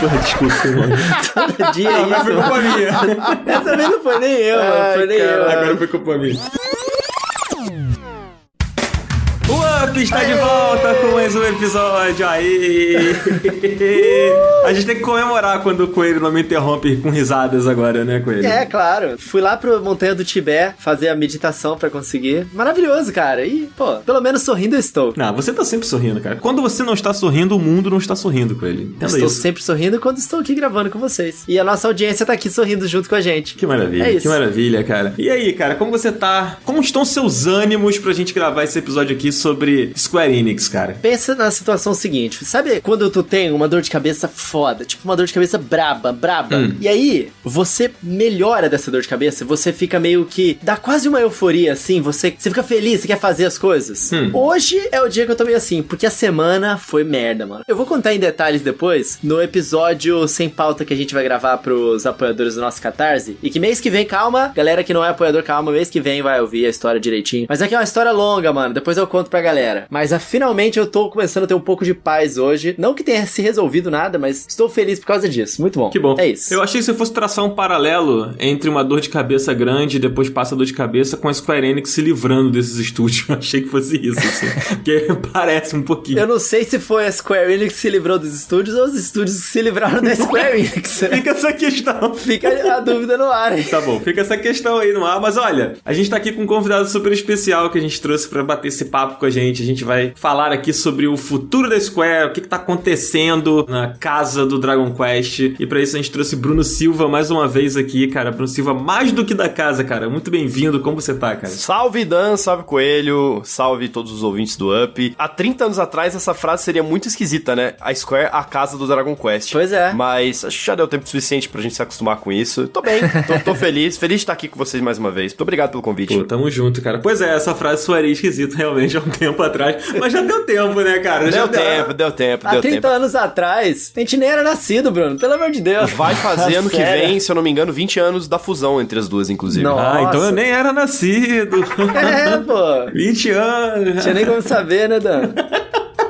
Porra, desculpa, mano. Todo dia Não, isso. mas foi culpa minha. Essa vez não foi nem eu, mano. Foi nem eu. Agora foi culpa minha. O Up está de volta com mais um episódio aí. A gente tem que comemorar quando o Coelho não me interrompe com risadas agora, né, Coelho? É, claro. Fui lá pro Montanha do Tibete fazer a meditação pra conseguir. Maravilhoso, cara. E, pô, pelo menos sorrindo eu estou. Não, você tá sempre sorrindo, cara. Quando você não está sorrindo, o mundo não está sorrindo, Coelho. Entenda Estou isso. sempre sorrindo quando estou aqui gravando com vocês. E a nossa audiência tá aqui sorrindo junto com a gente. Que maravilha, É isso. que maravilha, cara. E aí, cara, como você tá? Como estão seus ânimos pra gente gravar esse episódio aqui sobre Square Enix, cara? Pensa na situação seguinte, sabe quando tu tem uma dor de cabeça foda, tipo uma dor de cabeça braba, e aí você melhora dessa dor de cabeça, você fica meio que, dá quase uma euforia, assim, você fica feliz, você quer fazer as coisas. Hoje é o dia que eu tô meio assim, porque a semana foi merda, mano. Eu vou contar em detalhes depois, no episódio sem pauta que a gente vai gravar pros apoiadores do nosso Catarse, e que mês que vem, calma, galera que não é apoiador, calma, mês que vem vai ouvir a história direitinho. Mas aqui é uma história longa, mano, depois eu conto pra galera. Mas finalmente eu tô começando a ter um pouco de paz hoje. Não que tenha se resolvido nada, mas estou feliz por causa disso. Muito bom. Que bom. É isso. Eu achei que você fosse traçar um paralelo entre uma dor de cabeça grande e depois passa a dor de cabeça com a Square Enix se livrando desses estúdios. Eu achei que fosse isso, assim. Porque parece um pouquinho. Eu não sei se foi a Square Enix que se livrou dos estúdios ou os estúdios que se livraram da Square Enix. Fica essa questão. Fica a dúvida no ar, hein? Tá bom, fica essa questão aí no ar. Mas olha, a gente tá aqui com um convidado super especial que a gente trouxe pra bater esse papo com a gente. A gente vai falar aqui sobre o futuro da Square, o que tá acontecendo na casa do Dragon Quest. E pra isso a gente trouxe Bruno Silva mais uma vez aqui, cara. Bruno Silva, mais do que da casa, cara. Muito bem-vindo. Como você tá, cara? Salve Dan, salve Coelho, salve todos os ouvintes do Up. Há 30 anos atrás essa frase seria muito esquisita, né? A Square, a casa do Dragon Quest. Pois é. Mas acho que já deu tempo suficiente pra gente se acostumar com isso. Tô bem, tô feliz. Feliz de estar aqui com vocês mais uma vez. Muito obrigado pelo convite. Pô, tamo junto, cara. Pois é, essa frase soaria esquisita realmente há um tempo atrás. Mas já deu tempo, né, cara? Deu tempo. Há 30 anos atrás, a gente nem era nascido, Bruno. Pelo amor de Deus. Vai fazer ano que Sério? vem, se eu não me engano, 20 anos da fusão entre as duas, inclusive. Não. Ah, então Nossa. eu nem era nascido. É, pô. 20 anos. Tinha nem como saber, né, Dan?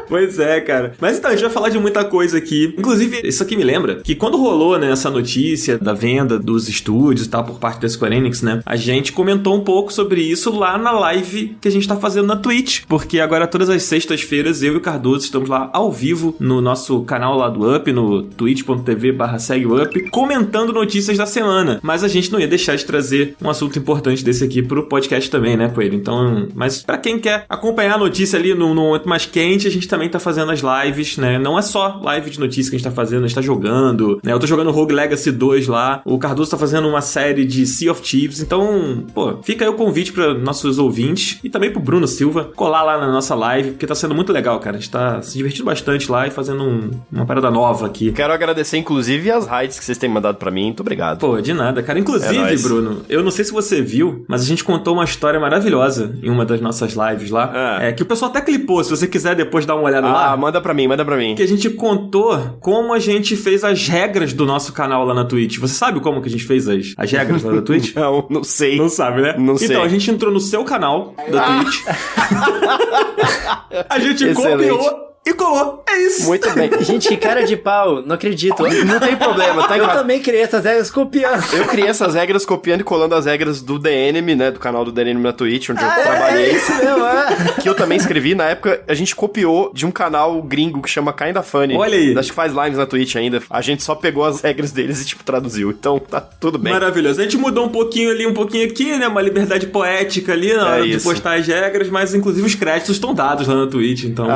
Pois é, cara. Mas então, a gente vai falar de muita coisa aqui. Inclusive, isso aqui me lembra que quando rolou, né, essa notícia da venda dos estúdios e tal por parte da Square Enix, né, a gente comentou um pouco sobre isso lá na live que a gente tá fazendo na Twitch. Porque agora, todas as sextas-feiras, eu e o Cardoso estamos lá ao vivo no nosso canal lá do Up, no twitch.tv/seguup, comentando notícias da semana. Mas a gente não ia deixar de trazer um assunto importante desse aqui pro podcast também, né, Coelho? Então, mas pra quem quer acompanhar a notícia ali no momento mais quente, a gente também tá fazendo as lives, né? Não é só live de notícia que a gente tá fazendo, a gente tá jogando, né? Eu tô jogando Rogue Legacy 2 lá, o Cardoso tá fazendo uma série de Sea of Thieves, então, pô, fica aí o convite para nossos ouvintes e também pro Bruno Silva colar lá na nossa live, porque tá sendo muito legal, cara. A gente tá se divertindo bastante lá e fazendo uma parada nova aqui. Quero agradecer, inclusive, as raids que vocês têm mandado pra mim. Muito obrigado. Pô, de nada, cara. Inclusive, nóis. Bruno, eu não sei se você viu, mas a gente contou uma história maravilhosa em uma das nossas lives lá, que o pessoal até clipou, se você quiser depois dar uma olhada lá. Manda pra mim. Que a gente contou como a gente fez as regras do nosso canal lá na Twitch. Você sabe como que a gente fez as regras lá na Twitch? Não sei. Não sabe, né? Não sei. Então, a gente entrou no seu canal da Twitch. A gente Excelente. copiou e colou. É isso. Muito bem. Gente, que cara de pau. Não acredito. Não tem problema, tá? Eu também criei essas regras copiando. Eu criei essas regras copiando e colando as regras do The Enemy, né? Do canal do The Enemy na Twitch, onde eu trabalhei. É isso mesmo, é. Que eu também escrevi. Na época, a gente copiou de um canal gringo que chama Kinda Funny. Olha aí. Acho que faz lives na Twitch ainda. A gente só pegou as regras deles e, tipo, traduziu. Então, tá tudo bem. Maravilhoso. A gente mudou um pouquinho ali, um pouquinho aqui, né? Uma liberdade poética ali na hora de postar as regras, mas inclusive os créditos estão dados lá na Twitch. Então,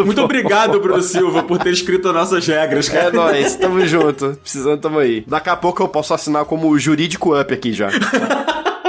muito obrigado, Bruno Silva, por ter escrito as nossas regras, cara. É nóis, tamo junto. Precisando, tamo aí. Daqui a pouco eu posso assinar como jurídico up aqui já.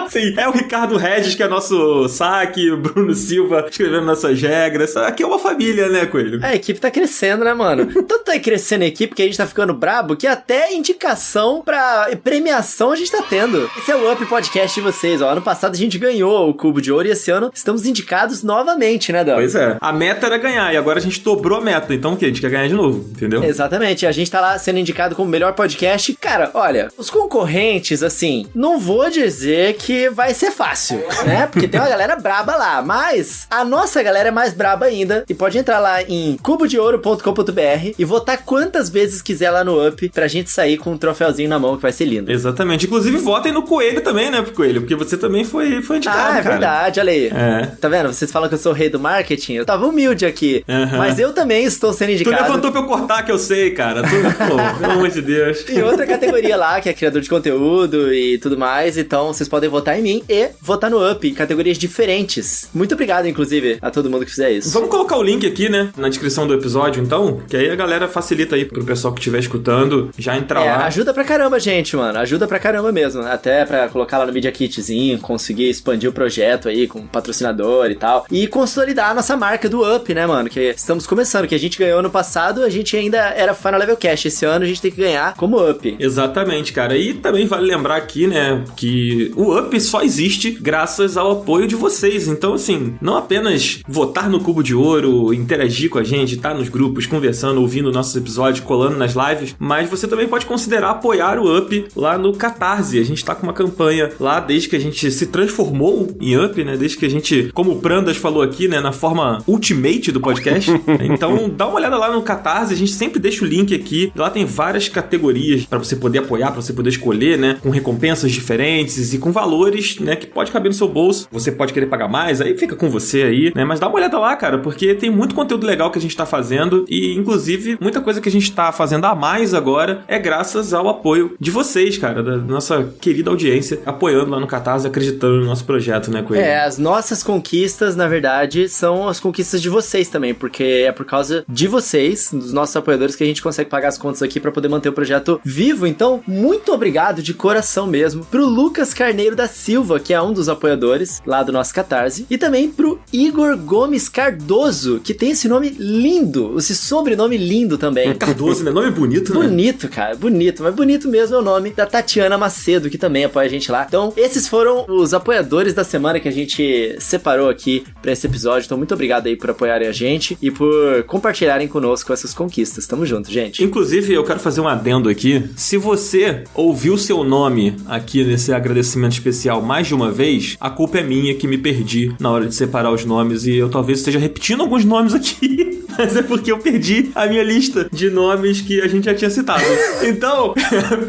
Sim, é o Ricardo Regis, que é nosso saque, o Bruno Silva escrevendo nossas regras. Aqui é uma família, né, Coelho? A equipe tá crescendo, né, mano? Tanto tá crescendo a equipe que a gente tá ficando brabo que até indicação pra premiação a gente tá tendo. Esse é o Up Podcast de vocês, ó. Ano passado a gente ganhou o Cubo de Ouro e esse ano estamos indicados novamente, né, Dan? Pois é. A meta era ganhar e agora a gente dobrou a meta. Então o quê? A gente quer ganhar de novo, entendeu? Exatamente. A gente tá lá sendo indicado como melhor podcast. Cara, olha, os concorrentes, assim, não vou dizer que que vai ser fácil, né? Porque tem uma galera braba lá, mas a nossa galera é mais braba ainda e pode entrar lá em cubodeouro.com.br e votar quantas vezes quiser lá no Up pra gente sair com um troféuzinho na mão que vai ser lindo. Exatamente. Inclusive, votem no Coelho também, né, Coelho? Porque você também foi indicado, cara. Verdade, olha aí. É. Tá vendo? Vocês falam que eu sou o rei do marketing. Eu tava humilde aqui. Mas eu também estou sendo indicado. Tu levantou pra eu cortar, que eu sei, cara. Pô, pelo amor de Deus. E outra categoria lá, que é criador de conteúdo e tudo mais. Então, vocês podem votar em mim e votar no Up, em categorias diferentes. Muito obrigado, inclusive, a todo mundo que fizer isso. Vamos colocar o link aqui, né, na descrição do episódio, então, que aí a galera facilita aí pro pessoal que estiver escutando já entrar lá. Ajuda pra caramba, gente, mano. Ajuda pra caramba mesmo. Até pra colocar lá no Media Kitzinho, conseguir expandir o projeto aí com patrocinador e tal. E consolidar a nossa marca do Up, né, mano? Que estamos começando, que a gente ganhou ano passado, a gente ainda era Final Level Cash. Esse ano a gente tem que ganhar como Up. Exatamente, cara. E também vale lembrar aqui, né, que o Up só existe graças ao apoio de vocês. Então, assim, não apenas votar no Cubo de Ouro, interagir com a gente, estar nos grupos, conversando, ouvindo nossos episódios, colando nas lives, mas você também pode considerar apoiar o Up lá no Catarse. A gente tá com uma campanha lá desde que a gente se transformou em Up, né, desde que a gente, como o Prandas falou aqui, né, na forma ultimate do podcast. Então, dá uma olhada lá no Catarse, a gente sempre deixa o link aqui. Lá tem várias categorias para você poder apoiar, para você poder escolher, né, com recompensas diferentes e com valores, né, que pode caber no seu bolso. Você pode querer pagar mais, aí fica com você aí, né, mas dá uma olhada lá, cara, porque tem muito conteúdo legal que a gente tá fazendo e, inclusive, muita coisa que a gente tá fazendo a mais agora é graças ao apoio de vocês, cara, da nossa querida audiência, apoiando lá no Catarse, acreditando no nosso projeto, né, Coelho? As nossas conquistas, na verdade, são as conquistas de vocês também, porque é por causa de vocês, dos nossos apoiadores, que a gente consegue pagar as contas aqui pra poder manter o projeto vivo. Então, muito obrigado de coração mesmo pro Lucas Carneiro da Silva, que é um dos apoiadores lá do nosso Catarse, e também pro Igor Gomes Cardoso, que tem esse nome lindo, esse sobrenome lindo também. Cardoso, né? Nome bonito, né? Bonito, cara, bonito, mas bonito mesmo é o nome da Tatiana Macedo, que também apoia a gente lá. Então, esses foram os apoiadores da semana que a gente separou aqui pra esse episódio. Então, muito obrigado aí por apoiarem a gente e por compartilharem conosco essas conquistas. Tamo junto, gente. Inclusive, eu quero fazer um adendo aqui. Se você ouviu seu nome aqui nesse agradecimento especial mais de uma vez, a culpa é minha que me perdi na hora de separar os nomes e eu talvez esteja repetindo alguns nomes aqui. Mas é porque eu perdi a minha lista de nomes que a gente já tinha citado. Então,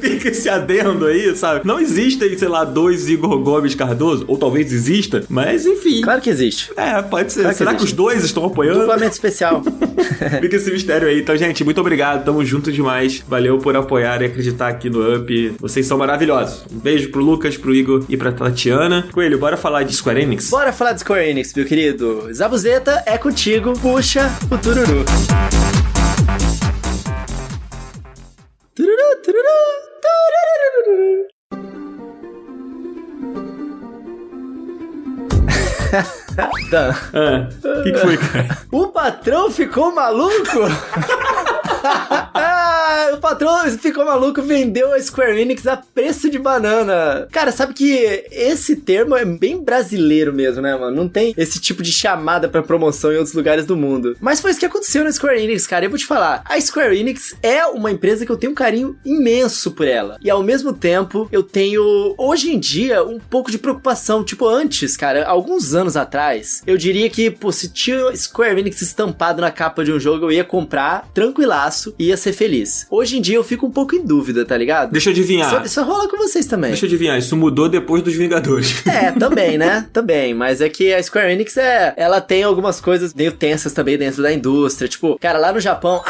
fica esse adendo aí, sabe? Não existem, sei lá, 2 Igor Gomes Cardoso, ou talvez exista, mas enfim. Claro que existe. Pode ser. Claro Será que os dois estão apoiando? Duplamente especial. Fica esse mistério aí. Então, gente, muito obrigado. Tamo junto demais. Valeu por apoiar e acreditar aqui no Up. Vocês são maravilhosos. Um beijo pro Lucas, pro Igor e pra Tatiana. Coelho, bora falar de Square Enix? Bora falar de Square Enix, meu querido. Zabuzeta, é contigo. Puxa o tururu. Tururu, tururu, tururu. O que foi, cara? O patrão ficou maluco? O patrão ficou maluco, vendeu a Square Enix a preço de banana. Cara, sabe que esse termo é bem brasileiro mesmo, né, mano? Não tem esse tipo de chamada pra promoção em outros lugares do mundo. Mas foi isso que aconteceu na Square Enix, cara. Eu vou te falar, a Square Enix é uma empresa que eu tenho um carinho imenso por ela. E ao mesmo tempo, eu tenho, hoje em dia, um pouco de preocupação. Tipo, antes, cara, alguns anos atrás, eu diria que, pô, se tinha Square Enix estampado na capa de um jogo, eu ia comprar tranquilaço e ia ser feliz. Hoje em dia eu fico um pouco em dúvida, tá ligado? Deixa eu adivinhar. Isso rola com vocês também. Deixa eu adivinhar, isso mudou depois dos Vingadores. Também, né? Também, mas é que a Square Enix ela tem algumas coisas meio tensas também dentro da indústria, tipo, cara, lá no Japão,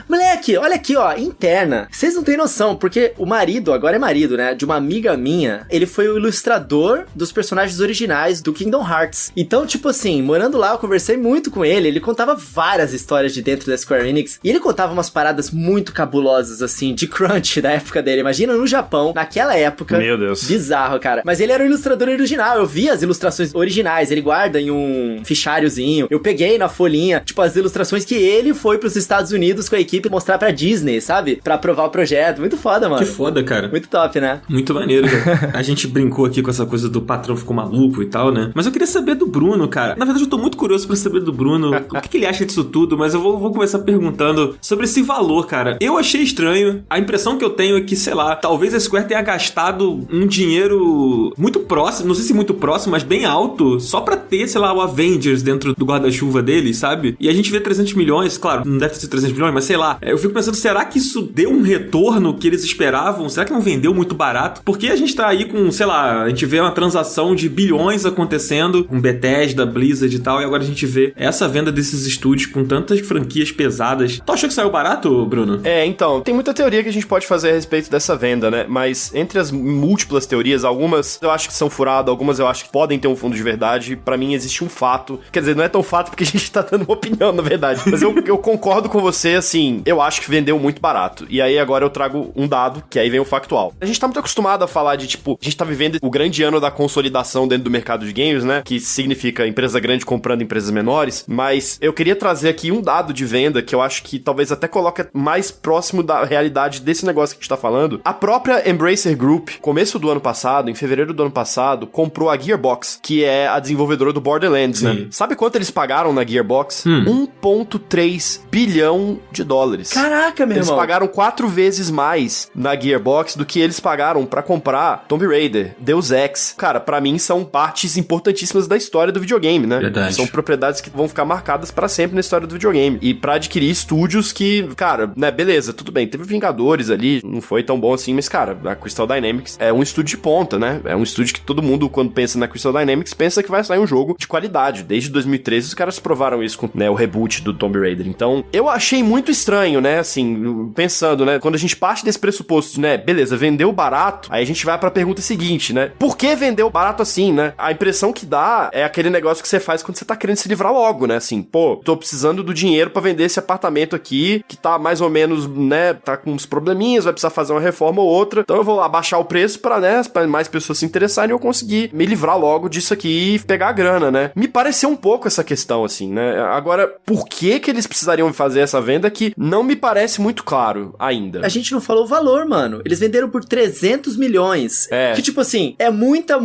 moleque, olha aqui, ó, interna, vocês não têm noção, porque o marido, agora é marido, né, de uma amiga minha, ele foi o ilustrador dos personagens originais do Kingdom Hearts. Então, tipo assim, morando lá, eu conversei muito com ele contava várias histórias de dentro da Square Enix, e ele contava umas paradas muito cabulosas, assim, de crunch da época dele. Imagina no Japão, naquela época. Meu Deus. Bizarro, cara. Mas ele era o ilustrador original. Eu vi as ilustrações originais. Ele guarda em um fichariozinho. Eu peguei na folhinha, tipo, as ilustrações que ele foi pros Estados Unidos com a equipe mostrar pra Disney, sabe? Pra aprovar o projeto. Muito foda, mano. Que foda, cara. Muito top, né? Muito maneiro, cara. A gente brincou aqui com essa coisa do patrão ficou maluco e tal, né? Mas eu queria saber do Bruno, cara. Na verdade, eu tô muito curioso pra saber do Bruno o que ele acha disso tudo, mas eu vou começar perguntando sobre esse valor, cara. Eu achei estranho tamanho. A impressão que eu tenho é que, sei lá, talvez a Square tenha gastado um dinheiro muito próximo, não sei se muito próximo, mas bem alto, só pra ter, sei lá, o Avengers dentro do guarda-chuva deles, sabe? E a gente vê 300 milhões, claro, não deve ser 300 milhões, mas sei lá. Eu fico pensando, será que isso deu um retorno que eles esperavam? Será que não vendeu muito barato? Porque a gente tá aí com, sei lá, a gente vê uma transação de bilhões acontecendo com Bethesda, Blizzard e tal, e agora a gente vê essa venda desses estúdios com tantas franquias pesadas. Tu achou que saiu barato, Bruno? Então, tem muita teoria que a gente pode fazer a respeito dessa venda, né? Mas entre as múltiplas teorias, algumas eu acho que são furadas, algumas eu acho que podem ter um fundo de verdade. Pra mim existe um fato. Quer dizer, não é tão fato porque a gente tá dando uma opinião, na verdade. Mas eu concordo com você, assim, eu acho que vendeu muito barato. E aí agora eu trago um dado, que aí vem o factual. A gente tá muito acostumado a falar de, tipo, a gente tá vivendo o grande ano da consolidação dentro do mercado de games, né? Que significa empresa grande comprando empresas menores. Mas eu queria trazer aqui um dado de venda que eu acho que talvez até coloque mais próximo da realidade desse negócio que a gente tá falando. A própria Embracer Group, começo do ano passado, em fevereiro do ano passado, comprou a Gearbox, que é a desenvolvedora do Borderlands, né? Sabe quanto eles pagaram na Gearbox? 1,3 bilhão de dólares. Caraca, meu Eles irmão. pagaram 4 vezes mais na Gearbox do que eles pagaram pra comprar Tomb Raider, Deus Ex. Cara, pra mim são partes importantíssimas da história do videogame, né? Verdade. São propriedades que vão ficar marcadas pra sempre na história do videogame. E pra adquirir estúdios que, cara, né, beleza, tudo bem, teve Vingadores ali, não foi tão bom assim, mas, cara, a Crystal Dynamics é um estúdio de ponta, né? É um estúdio que todo mundo, quando pensa na Crystal Dynamics, pensa que vai sair um jogo de qualidade. Desde 2013, os caras provaram isso com, né, o reboot do Tomb Raider. Então, eu achei muito estranho, né, assim, pensando, né, quando a gente parte desse pressuposto, né, beleza, vendeu barato, aí a gente vai pra pergunta seguinte, né, por que vendeu barato assim, né? A impressão que dá é aquele negócio que você faz quando você tá querendo se livrar logo, né, assim, pô, tô precisando do dinheiro pra vender esse apartamento aqui, que tá mais ou menos, né, tá com uns probleminhas, vai precisar fazer uma reforma ou outra, então eu vou lá baixar o preço pra, né, pra mais pessoas se interessarem e eu conseguir me livrar logo disso aqui e pegar a grana, né? Me pareceu um pouco essa questão, assim, né? Agora, por que eles precisariam fazer essa venda que não me parece muito claro ainda. A gente não falou o valor, mano. Eles venderam por 300 milhões. É. Que, tipo assim, é muita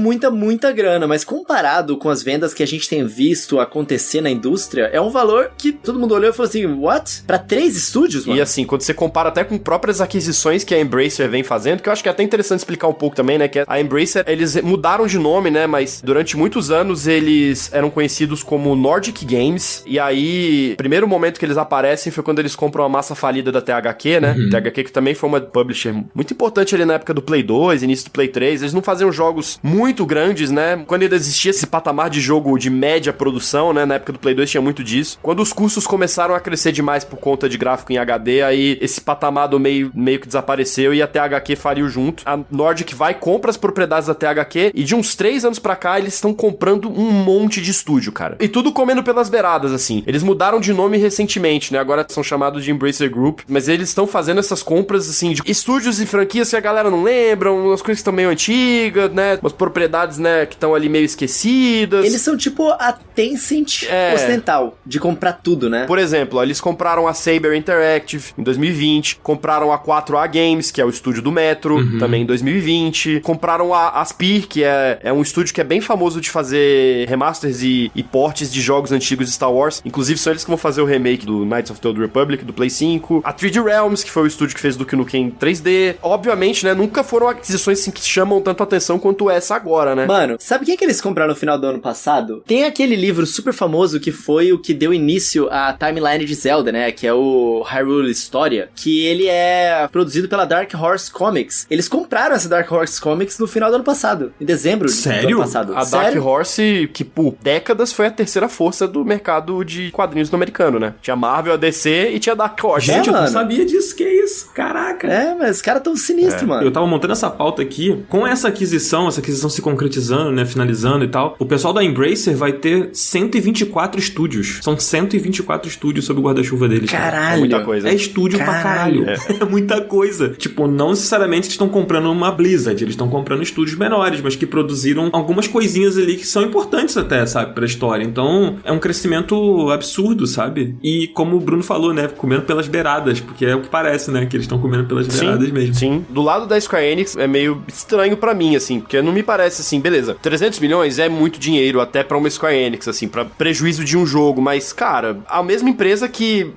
grana, mas comparado com as vendas que a gente tem visto acontecer na indústria, é um valor que todo mundo olhou e falou assim, what? Pra 3 estúdios, mano? E assim, quando você compara até com próprias aquisições que a Embracer vem fazendo, que eu acho que é até interessante explicar um pouco também, né, que a Embracer, eles mudaram de nome, né, mas durante muitos anos eles eram conhecidos como Nordic Games, e aí, o primeiro momento que eles aparecem foi quando eles compram a massa falida da THQ, né, THQ que também foi uma publisher muito importante ali na época do Play 2, início do Play 3, eles não faziam jogos muito grandes, né, quando ainda existia esse patamar de jogo de média produção, né, na época do Play 2 tinha muito disso, quando os custos começaram a crescer demais por conta de gráfico em HD, aí esse patamar do meio que desapareceu e a THQ faliu junto, a Nordic vai, compra as propriedades da THQ e de uns 3 anos pra cá eles estão comprando um monte de estúdio, cara, e tudo comendo pelas beiradas, assim, eles mudaram de nome recentemente, né, agora são chamados de Embracer Group, mas eles estão fazendo essas compras, assim, de estúdios e franquias que a galera não lembra, umas coisas que estão meio antigas, né, umas propriedades, né, que estão ali meio esquecidas. Eles são tipo a Tencent ocidental, de comprar tudo, né? Por exemplo, eles compraram a Saber Interactive em 2020, compraram a 4A Games, que é o estúdio do Metro, também em 2020, compraram a Aspyr, que é um estúdio que é bem famoso de fazer remasters e portes de jogos antigos de Star Wars, inclusive são eles que vão fazer o remake do Knights of the Old Republic, do Play 5, a 3D Realms, que foi o estúdio que fez Duke Nukem 3D, obviamente, né, nunca foram aquisições assim, que chamam tanto atenção quanto essa agora, né? Mano, sabe quem é que eles compraram no final do ano passado? Tem aquele livro super famoso que foi o que deu início à timeline de Zelda, né, que é o Hyrule Historia, que ele é produzido pela Dark Horse Comics. Eles compraram essa Dark Horse Comics no final do ano passado, em dezembro do ano passado. A Dark Horse, que por décadas foi a terceira força do mercado de quadrinhos no americano, né? Tinha Marvel, a DC e tinha Dark Horse. Gente, eu não mano. sabia disso, que isso? Caraca. É, mas os caras tão sinistros, mano. Eu tava montando essa pauta aqui, com essa aquisição se concretizando, né, finalizando e tal, o pessoal da Embracer vai ter 124 estúdios. São 124 estúdios sob o guarda-chuva deles. Caralho. É muita coisa. É estúdio pra caralho. É muita coisa. Tipo, não necessariamente eles estão comprando uma Blizzard, eles estão comprando estúdios menores, mas que produziram algumas coisinhas ali que são importantes até, sabe, pra história. Então, é um crescimento absurdo, sabe? E como o Bruno falou, né, comendo pelas beiradas, porque é o que parece, né, que eles estão comendo pelas beiradas mesmo. Sim. Do lado da Square Enix é meio estranho pra mim, assim, porque não me parece assim, beleza, 300 milhões é muito dinheiro até pra uma Square Enix, assim, pra prejuízo de um jogo, mas, cara, a mesma empresa que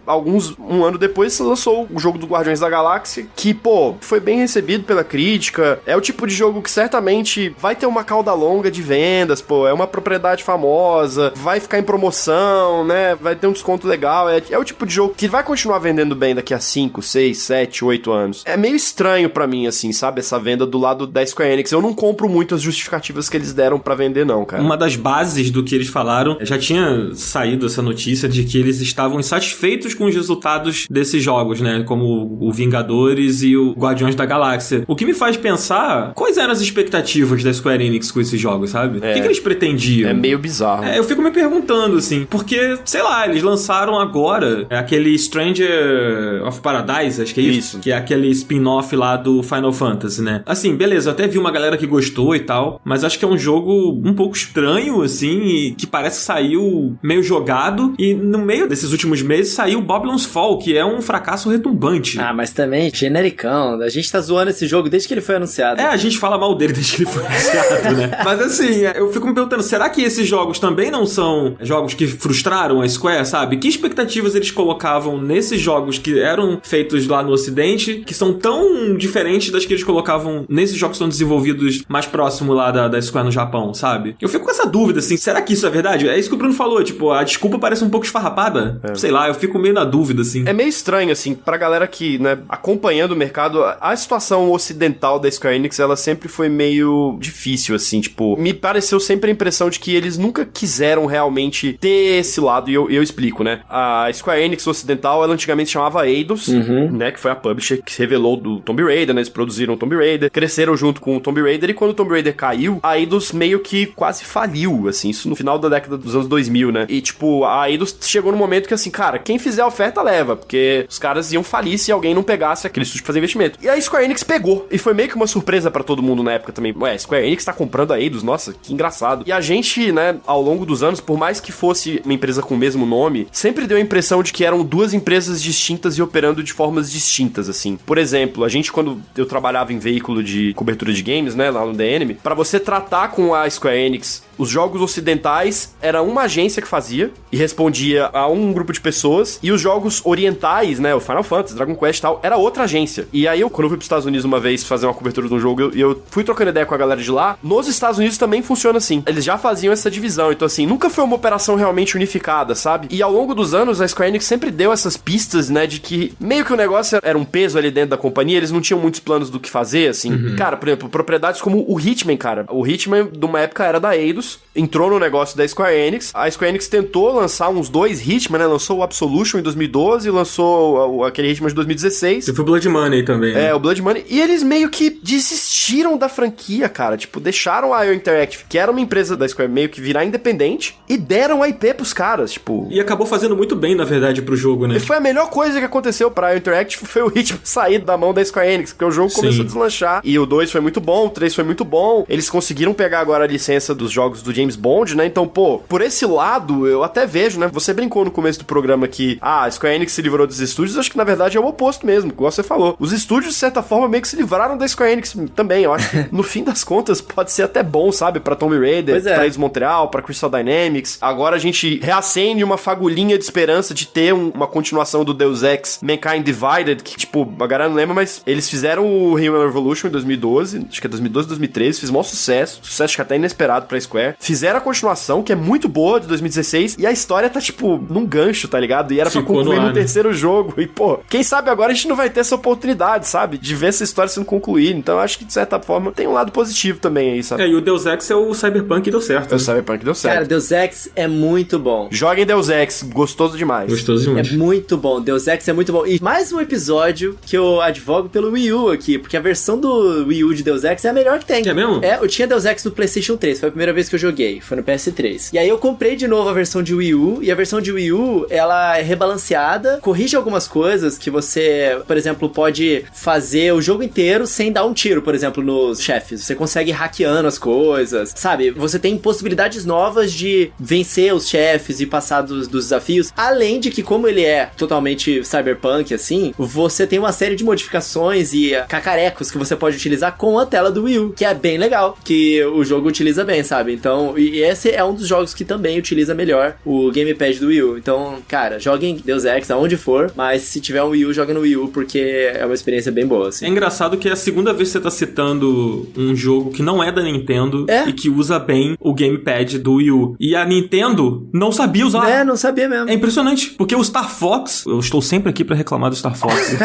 um ano depois lançou o jogo do Guardiões da Galáxia, que, pô, foi bem recebido pela crítica, é o tipo de jogo que certamente vai ter uma cauda longa de vendas, pô, é uma propriedade famosa, vai ficar em promoção, né, vai ter um desconto legal, é o tipo de jogo que vai continuar vendendo bem daqui a 5, 6, 7, 8 anos. É meio estranho pra mim, assim, sabe, essa venda do lado da Square Enix. Eu não compro muito as justificativas que eles deram pra vender, não, cara. Uma das bases do que eles falaram, já tinha saído essa notícia de que eles estavam insatisfeitos com os resultados desses jogos, né, como o Vingadores e o Guardiões da Galáxia. O que me faz pensar quais eram as expectativas da Square Enix com esses jogos, sabe? O que eles pretendiam? É meio bizarro. Eu fico me perguntando, assim, porque, sei lá, eles lançaram agora aquele Stranger of Paradise, acho que é isso. Que é aquele spin-off lá do Final Fantasy, né? Assim, beleza, eu até vi uma galera que gostou e tal, mas acho que é um jogo um pouco estranho, assim, e que parece que saiu meio jogado, e no meio desses últimos meses saiu Babylon's Fall, que é um fracasso retumbante. Ah, mas também, genericão, a gente tá zoando esse jogo desde que ele foi anunciado. A gente fala mal dele desde que ele foi anunciado, né? Mas assim, eu fico me perguntando, será que esses jogos também não são jogos que frustraram a Square, sabe? Que expectativas eles colocavam nesses jogos que eram feitos lá no Ocidente, que são tão diferentes das que eles colocavam nesses jogos que são desenvolvidos mais próximo lá da Square no Japão, sabe? Eu fico com essa dúvida, assim, será que isso é verdade? É isso que o Bruno falou, tipo, a desculpa parece um pouco esfarrapada. Sei lá, eu fico meio na dúvida, assim. É meio estranho, assim, pra galera que, né, acompanhando o mercado, a situação ocidental da Square Enix, ela sempre foi meio difícil, assim, tipo, me pareceu sempre a impressão de que eles nunca quiseram realmente ter esse lado, e eu explico, né? A Square Enix ocidental, ela antigamente chamava Eidos, né, que foi a publisher que se revelou do Tomb Raider, né, eles produziram o Tomb Raider, cresceram junto com o Tomb Raider, e quando o Tomb Raider caiu, a Eidos meio que quase faliu, assim, isso no final da década dos anos 2000, né? E, tipo, a Eidos chegou no momento que, assim, cara, quem fizer a oferta leva, porque os caras iam falir se alguém não pegasse aquele estúdio pra fazer investimento. E a Square Enix pegou, e foi meio que uma surpresa pra todo mundo na época também. Ué, Square Enix tá comprando a Eidos, nossa, que engraçado. E a gente, né, ao longo dos anos, por mais que fosse uma empresa com o mesmo nome, sempre deu a impressão de que eram duas empresas distintas e operando de formas distintas, assim. Por exemplo, a gente, quando eu trabalhava em veículo de cobertura de games, né, lá no The Enemy, pra você tratar com a Square Enix os jogos ocidentais, era uma agência que fazia e respondia a um grupo de pessoas, e os jogos orientais, né, o Final Fantasy, Dragon Quest e tal, era outra agência. E aí, quando eu fui pros Estados Unidos uma vez fazer uma cobertura de um jogo, eu fui trocando ideia com a galera de lá, nos Estados Unidos também funciona assim. Eles já faziam essa divisão, então assim, nunca foi uma operação realmente unificada, sabe? E ao longo dos anos, a Square Enix sempre deu essas pistas, né, de que meio que o negócio era um peso ali dentro da companhia, eles não tinham muitos planos do que fazer, assim. Cara, por exemplo, propriedades como o Hitman, cara. O Hitman, de uma época, era da Eidos, entrou no negócio da Square Enix. A Square Enix tentou lançar uns 2 Hitman, né? Lançou o Absolution em 2012, lançou aquele Hitman de 2016. E foi o Blood Money também, né? O Blood Money. E eles meio que desistiram da franquia, cara. Tipo, deixaram a IO Interactive, que era uma empresa da Square, meio que virar independente, e deram a IP pros caras, tipo... E acabou fazendo muito bem, na verdade, pro jogo, né? E foi a melhor coisa que aconteceu pra IO Interactive, foi o Hitman sair da mão da Square Enix, porque o jogo começou a deslanchar. E o 2 foi muito bom, o 3 foi muito bom. Eles conseguiram pegar agora a licença dos jogos do James Bond, né? Então, pô, por esse lado, eu até vejo, né? Você brincou no começo do programa que, a Square Enix se livrou dos estúdios, acho que na verdade é o oposto mesmo, igual você falou. Os estúdios, de certa forma, meio que se livraram da Square Enix também. Eu acho que, no fim das contas, pode ser até bom, sabe? Pra Tomb Raider, pra Eidos Montreal, pra Crystal Dynamics. Agora a gente reacende uma fagulhinha de esperança de ter uma continuação do Deus Ex Mankind Divided, que, tipo, a galera não lembra, mas eles fizeram o Human Revolution em 2012, acho que é 2012, 2013, fez maior sucesso acho que até inesperado pra Square. Fizeram a continuação, que é muito boa, de 2016, e a história tá, tipo, num gancho, tá ligado? E era pra concluir no terceiro jogo. E, pô, quem sabe agora a gente não vai ter essa oportunidade, sabe? De ver essa história sendo concluída. Então, eu acho que, de certa forma, tem um lado positivo também aí, sabe? E o Deus Ex é o Cyberpunk que deu certo. É o Cyberpunk que deu certo. Cara, Deus Ex é muito bom. Joguem Deus Ex, gostoso demais. Gostoso demais. É muito bom, Deus Ex é muito bom. E mais um episódio que eu advogo pelo Wii U aqui, porque a versão do Wii U de Deus Ex é a melhor que tem. É mesmo? Eu tinha Deus Ex no PlayStation 3, foi a primeira vez que eu joguei, foi no PS3. E aí eu comprei de novo a versão de Wii U, e a versão de Wii U, ela é rebalanceada, corrige algumas coisas que você, por exemplo, pode fazer o jogo inteiro sem dar um tiro, por exemplo, nos chefes. Você consegue ir hackeando as coisas, sabe? Você tem possibilidades novas de vencer os chefes e passar dos desafios, além de que, como ele é totalmente cyberpunk, assim, você tem uma série de modificações e cacarecos que você pode utilizar com a tela do Wii U, que é bem legal, que o jogo utiliza bem, sabe? Então, e esse é um dos jogos que também utiliza melhor o gamepad do Wii U. Então, cara, joguem Deus Ex aonde for, mas se tiver um Wii U, joguem no Wii U, porque é uma experiência bem boa, assim. É engraçado que é a segunda vez que você tá citando um jogo que não é da Nintendo e que usa bem o gamepad do Wii U. E a Nintendo não sabia usar. Não sabia mesmo. É impressionante, porque o Star Fox, eu estou sempre aqui pra reclamar do Star Fox.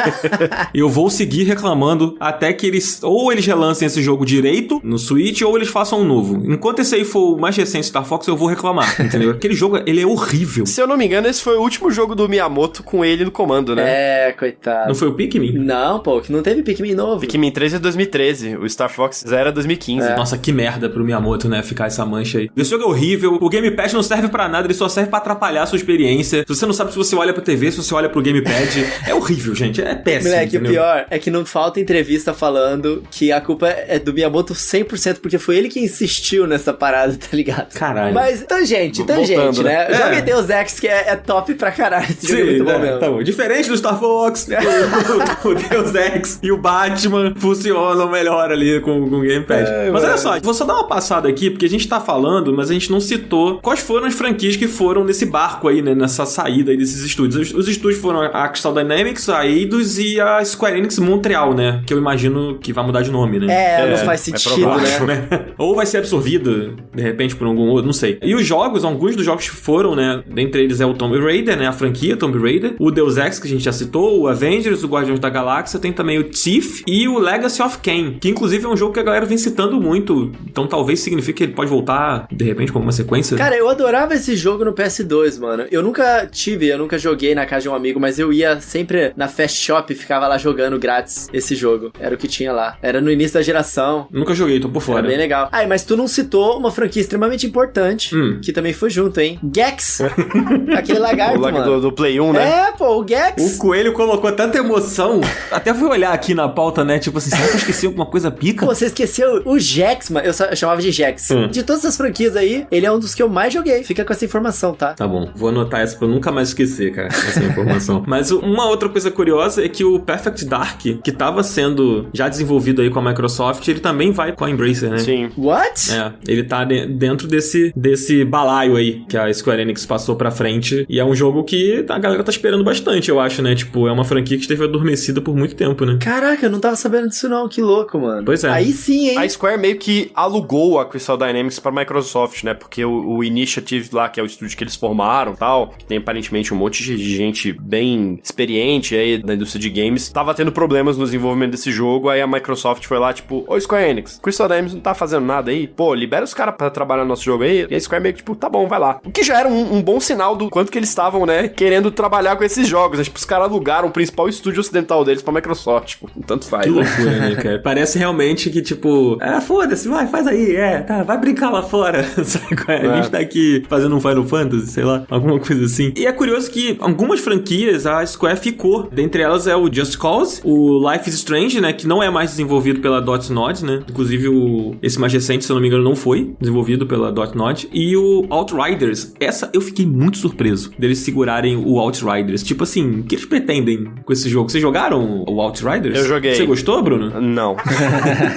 Eu vou seguir reclamando até que ou eles relancem esse jogo direito no Switch, ou eles façam um novo. Enquanto esse aí for o mais recente Star Fox, eu vou reclamar, entendeu? Aquele jogo, ele é horrível. Se eu não me engano, esse foi o último jogo do Miyamoto com ele no comando, né? Coitado. Não foi o Pikmin? Não, pô, que não teve Pikmin novo. Pikmin 3 é 2013, o Star Fox 0 é 2015. Nossa, que merda pro Miyamoto, né? Ficar essa mancha aí. Esse jogo é horrível, o gamepad não serve pra nada, ele só serve pra atrapalhar a sua experiência. Se você não sabe se você olha pra TV, se você olha pro gamepad, é horrível, gente. É péssimo. Moleque, o pior é que não falta entrevista falando que a culpa é do Miyamoto 100%, porque foi ele que insistiu nessa parada, tá ligado? Caralho. Mas tangente, Voltando, né? né? Joguei Deus Ex, que é top pra caralho. Esse jogo é muito bom mesmo. Tá bom. Diferente do Star Fox, o Deus Ex e o Batman funcionam melhor ali com o gamepad. Mas olha só, vou só dar uma passada aqui, porque a gente tá falando, mas a gente não citou quais foram as franquias que foram nesse barco aí, né? Nessa saída aí desses estúdios. Os estúdios foram a Crystal Dynamics, a Eidos e a Square Enix Montreal, né? Que eu imagino que vai mudar de nome, né? Não faz sentido, né? Ou vai ser absorvido, de repente, por algum outro, não sei. E os jogos, alguns dos jogos que foram, né? Dentre eles é o Tomb Raider, né? A franquia Tomb Raider. O Deus Ex, que a gente já citou. O Avengers, o Guardiões da Galáxia. Tem também o Thief e o Legacy of Kain, que inclusive é um jogo que a galera vem citando muito. Então talvez signifique que ele pode voltar, de repente, com alguma sequência. Cara, eu adorava esse jogo no PS2, mano. Eu nunca joguei na casa de um amigo, mas eu ia sempre na Fast Shop e ficava lá jogando grátis esse jogo. Era o que tinha lá. Era no início da geração. Nunca joguei, tô por fora. Era bem legal. Mas tu não citou uma franquia extremamente importante, que também foi junto, hein? Gex. Aquele lagarto, mano. Do Play 1, né? O Gex. O Coelho colocou tanta emoção. Até fui olhar aqui na pauta, né? Tipo assim, será que eu esqueci alguma coisa pica? Pô, você esqueceu o Jex, mano. Eu chamava de Jex. De todas as franquias aí, ele é um dos que eu mais joguei. Fica com essa informação, tá? Tá bom. Vou anotar essa pra eu nunca mais esquecer, cara, essa informação. Mas uma outra coisa curiosa é que o Perfect Dark, que tava sendo já desenvolvido aí com a Microsoft, ele também vai com a Embracer, né? Sim. What? Ele tá dentro desse balaio aí que a Square Enix passou pra frente. E é um jogo que a galera tá esperando bastante, eu acho, né? Tipo, é uma franquia que esteve adormecida por muito tempo, né? Caraca, eu não tava sabendo disso não. Que louco, mano. Pois é. Aí sim, hein? A Square meio que alugou a Crystal Dynamics pra Microsoft, né? Porque o Initiative lá, que é o estúdio que eles formaram e tal, que tem aparentemente um monte de gente bem experiente aí na indústria de games, tava tendo problemas no desenvolvimento desse jogo, aí a Microsoft foi lá, tipo, ô Square Enix, Crystal Dynamics não tá fazendo nada aí? Pô, libera os caras pra trabalhar no nosso jogo aí. E a Square meio que, tipo, tá bom, vai lá. O que já era um bom sinal do quanto que eles estavam, né, querendo trabalhar com esses jogos, né? Tipo, os caras alugaram o principal estúdio ocidental deles pra Microsoft, tipo, tanto faz. Que loucura, né, cara? Parece realmente que, tipo, foda-se, faz aí, vai brincar lá fora, sabe qual é? A gente tá aqui fazendo um Final Fantasy, sei lá, alguma coisa assim. E é curioso que algumas franquias a Square ficou, dentre elas é o Just Cause, o Life is Strange, né, que não é mais desenvolvido pela Dotnod, né, inclusive esse mais recente, se eu não me engano, não foi desenvolvido pela Dotnod, e o Outriders, essa eu fiquei muito surpreso deles segurarem o Outriders, tipo assim, o que eles pretendem com esse jogo? Vocês jogaram o Outriders? Eu joguei. Você gostou, Bruno? Não.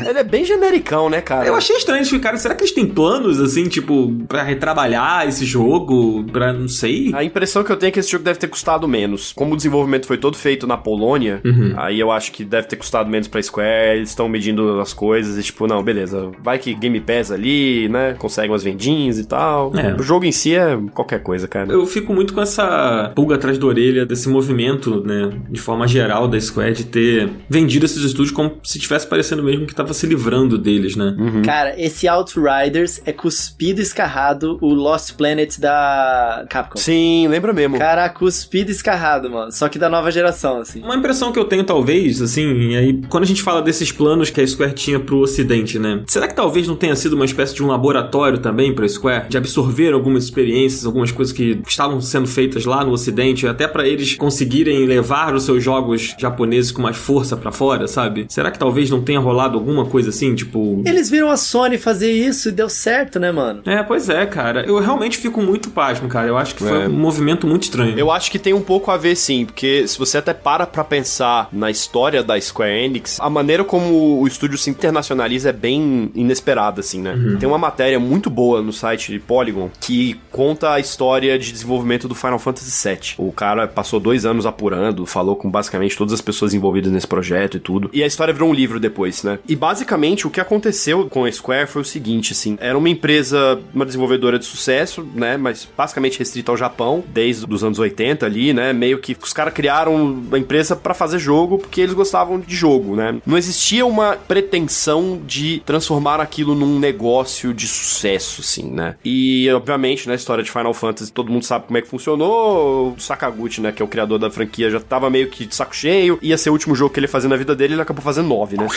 Ele é bem genericão, né, cara? Eu achei estranho eles ficarem, será que eles têm planos, assim, tipo, pra retrabalhar esse jogo, pra, não sei? A impressão que eu tenho é que esse jogo deve ter custado menos. Como o desenvolvimento foi todo feito na Polônia, aí eu acho que deve ter custado menos pra Square, eles estão medindo as coisas e tipo, não, beleza, vai que Game Pass ali, né, consegue umas vendinhas e tal. O jogo em si é qualquer coisa, cara. Eu fico muito com essa pulga atrás da orelha desse movimento, né, de forma geral da Square de ter vendido esses estúdios como se tivesse parecendo mesmo que tava se livrando deles, né? Cara, esse Outriders é cuspido e escarrado o Lost Planet da Capcom. Sim, lembra mesmo. Cara, cuspido e escarrado, mano. Só que da nova geração, assim. Uma impressão que eu tenho, talvez, assim, e aí, quando a gente fala desses planos que a Square tinha pro ocidente, né? Será que talvez não tenha sido uma espécie de um laboratório também pra Square? De absorver algumas experiências, algumas coisas que estavam sendo feitas lá no ocidente, até pra eles conseguirem levar os seus jogos japoneses com mais força pra fora, sabe? Será que talvez não tenha rolado alguma coisa assim, tipo... Eles viram a Sony fazer isso e deu certo, né, mano? Pois é, cara. Eu realmente fico muito pasmo, cara. Eu acho que foi um movimento muito estranho. Eu acho que tem um pouco a ver, sim, porque se você até para pra pensar na história da Square Enix, a maneira como o estúdio se internacionaliza é bem inesperada, assim, né? Tem uma matéria muito boa no site de Polygon que conta a história de desenvolvimento do Final Fantasy VII. O cara passou 2 anos apurando, falou com basicamente todas as pessoas envolvidas nesse projeto e tudo. E a história virou um livro depois, né? E basicamente o que aconteceu com a Square foi o seguinte, assim, era uma empresa, uma desenvolvedora de sucesso, né? Mas basicamente restrita ao Japão, desde os anos 80 ali, né? Meio que os caras criaram a empresa pra fazer jogo porque eles gostavam de jogo, né? Não existia uma pretensão de transformar aquilo num negócio de sucesso, assim, né? E, obviamente, na história de Final Fantasy, todo mundo sabe como é que funcionou. O Sakaguchi, né, que é o criador da franquia, já tava meio que de saco cheio. Ia ser o último jogo que ele ia fazer na vida dele, ele acabou fazendo 9, né?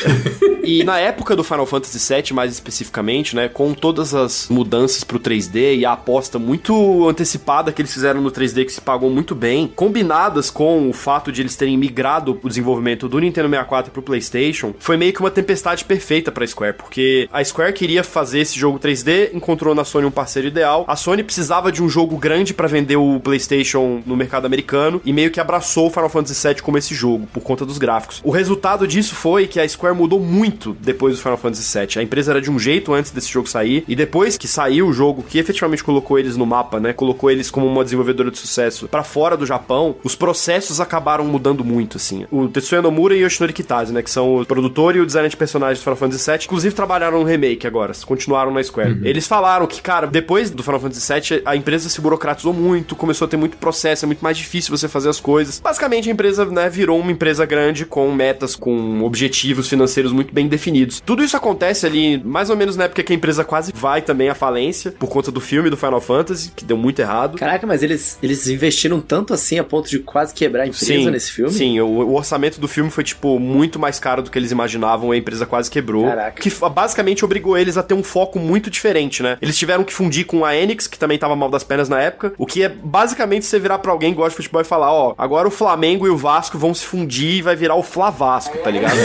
E na época do Final Fantasy VII, mais especificamente, né, com todas as mudanças pro 3D e a aposta muito antecipada que eles fizeram no 3D, que se pagou muito bem, combinadas com o fato de eles terem migrado o desenvolvimento do Nintendo 64 pro PlayStation, foi meio que uma tempestade perfeita pra Square, porque a Square queria fazer esse jogo 3D, encontrou na Sony um parceiro ideal, a Sony precisava de um jogo grande pra vender o PlayStation no mercado americano, e meio que abraçou o Final Fantasy VII como esse jogo, por conta dos gráficos. O resultado disso foi que a Square mudou muito depois do Final Fantasy VII. A empresa era de um jeito antes desse jogo sair, e depois que saiu o jogo, que efetivamente colocou eles no mapa, né, colocou eles como uma desenvolvedora de sucesso pra fora do Japão, os processos acabaram mudando muito, assim. O Tetsuya Nomura e o Yoshinori Kitase, né, que são o produtor e o designer de personagens do Final Fantasy VII, inclusive trabalharam no remake agora, continuaram na Square. Eles falaram que, cara, depois do Final Fantasy VII, a empresa se burocratizou muito, começou a ter muito processo, é muito mais difícil você fazer as coisas. Basicamente, a empresa, né, virou uma empresa grande com metas, com objetivos financeiros muito bem definidos. Tudo isso acontece ali, mais ou menos na época que a empresa quase vai também à falência, por conta do filme do Final Fantasy, que deu muito errado. Caraca, mas eles investiram tanto assim a ponto de quase quebrar a empresa nesse filme? Sim, o orçamento do filme foi, tipo, muito mais caro do que eles imaginavam, a empresa quase quebrou. Caraca. Que basicamente obrigou eles a ter um foco muito diferente, né? Eles tiveram que fundir com a Enix, que também tava mal das pernas na época, o que é basicamente você virar pra alguém que gosta de futebol e falar, ó, agora o Flamengo e o Vasco vão se fundir e vai virar o Flavasco, tá ligado?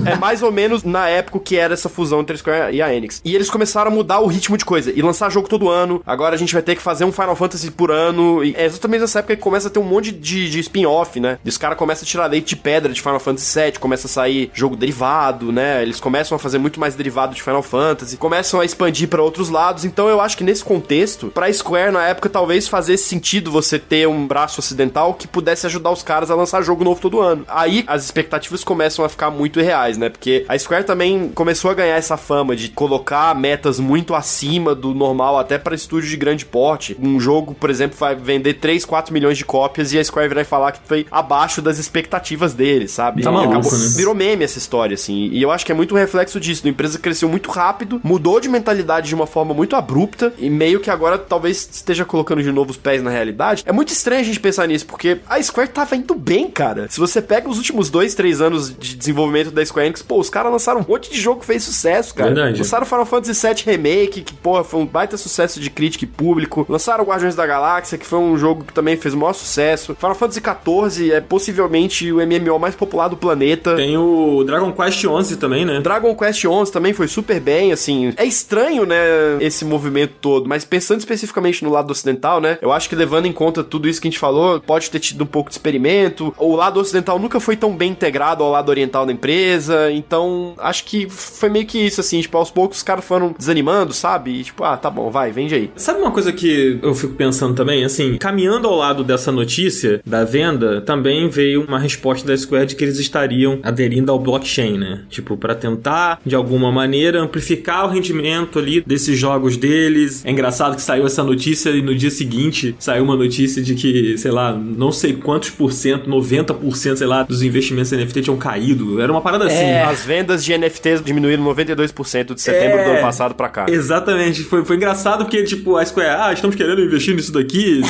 É mais ou menos na época que era essa fusão entre a Square e a Enix. E eles começaram a mudar o ritmo de coisa, e lançar jogo todo ano, agora a gente vai ter que fazer um Final Fantasy por ano, e é exatamente nessa época que começa a ter um monte de spin-off, né? E os caras começam a tirar leite de pedra de Final Fantasy VII, começa a sair jogo derivado, né? Eles começam a fazer muito mais derivado de Final Fantasy, começam a expandir pra outros lados, então eu acho que nesse contexto, pra Square na época talvez fazesse sentido você ter um braço ocidental que pudesse ajudar os caras a lançar jogo novo todo ano. Aí as expectativas começam a ficar muito irreais, né? Porque a Square também começou a ganhar essa fama de colocar metas muito acima do normal, até pra estúdio de grande porte. Um jogo, por exemplo, vai vender 3, 4 milhões de cópias e a Square vai falar que foi abaixo das expectativas deles, sabe? Tá maluco, né? Virou meme essa história, assim. E eu acho que é muito um reflexo disso. A empresa cresceu muito rápido, mudou de mentalidade de uma forma muito abrupta e meio que agora talvez esteja colocando de novo os pés na realidade. É muito estranho a gente pensar nisso, porque a Square tava indo bem, cara. Se você pega os últimos 2, 3 anos de desenvolvimento da Square Enix, pô, os caras lançaram um monte de jogo que fez sucesso, cara. Verdade. Lançaram Final Fantasy VII Remake, que, porra, foi um baita sucesso de crítica e público. Lançaram Guardiões da Galáxia, que foi um jogo que também fez o maior sucesso. Final Fantasy XIV é possivelmente o MMO mais popular do planeta. Tem o Dragon Quest 11 também, né? Dragon Quest 11 também foi super bem, assim. É estranho, né, esse movimento todo, mas pensando especificamente no lado ocidental, né, eu acho que levando em conta tudo isso que a gente falou, pode ter tido um pouco de experimento. O lado ocidental nunca foi tão bem integrado ao lado oriental da empresa, então acho que foi meio que isso, assim, tipo, aos poucos os caras foram desanimando, sabe? E, tipo, ah, tá bom, vai, vende aí. Sabe uma coisa que eu fico pensando também? Assim, caminhando ao lado dessa notícia da venda, também veio uma resposta da Square de que eles estariam aderindo ao blockchain, né? Tipo, pra tentar, de alguma maneira, amplificar o rendimento ali desses jogos deles. É engraçado que saiu essa notícia e no dia seguinte saiu uma notícia de que, sei lá, não sei quantos por cento, 90%, sei lá, dos investimentos em NFT tinham caído. Era uma parada assim. As vendas de NFTs diminuíram 92% de setembro do ano passado pra cá. Exatamente. Foi engraçado porque, tipo, a Square, estamos querendo investir nisso daqui,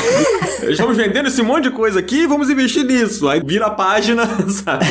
estamos vendendo esse monte de coisa aqui, vamos investir nisso. Aí vira a página, sabe?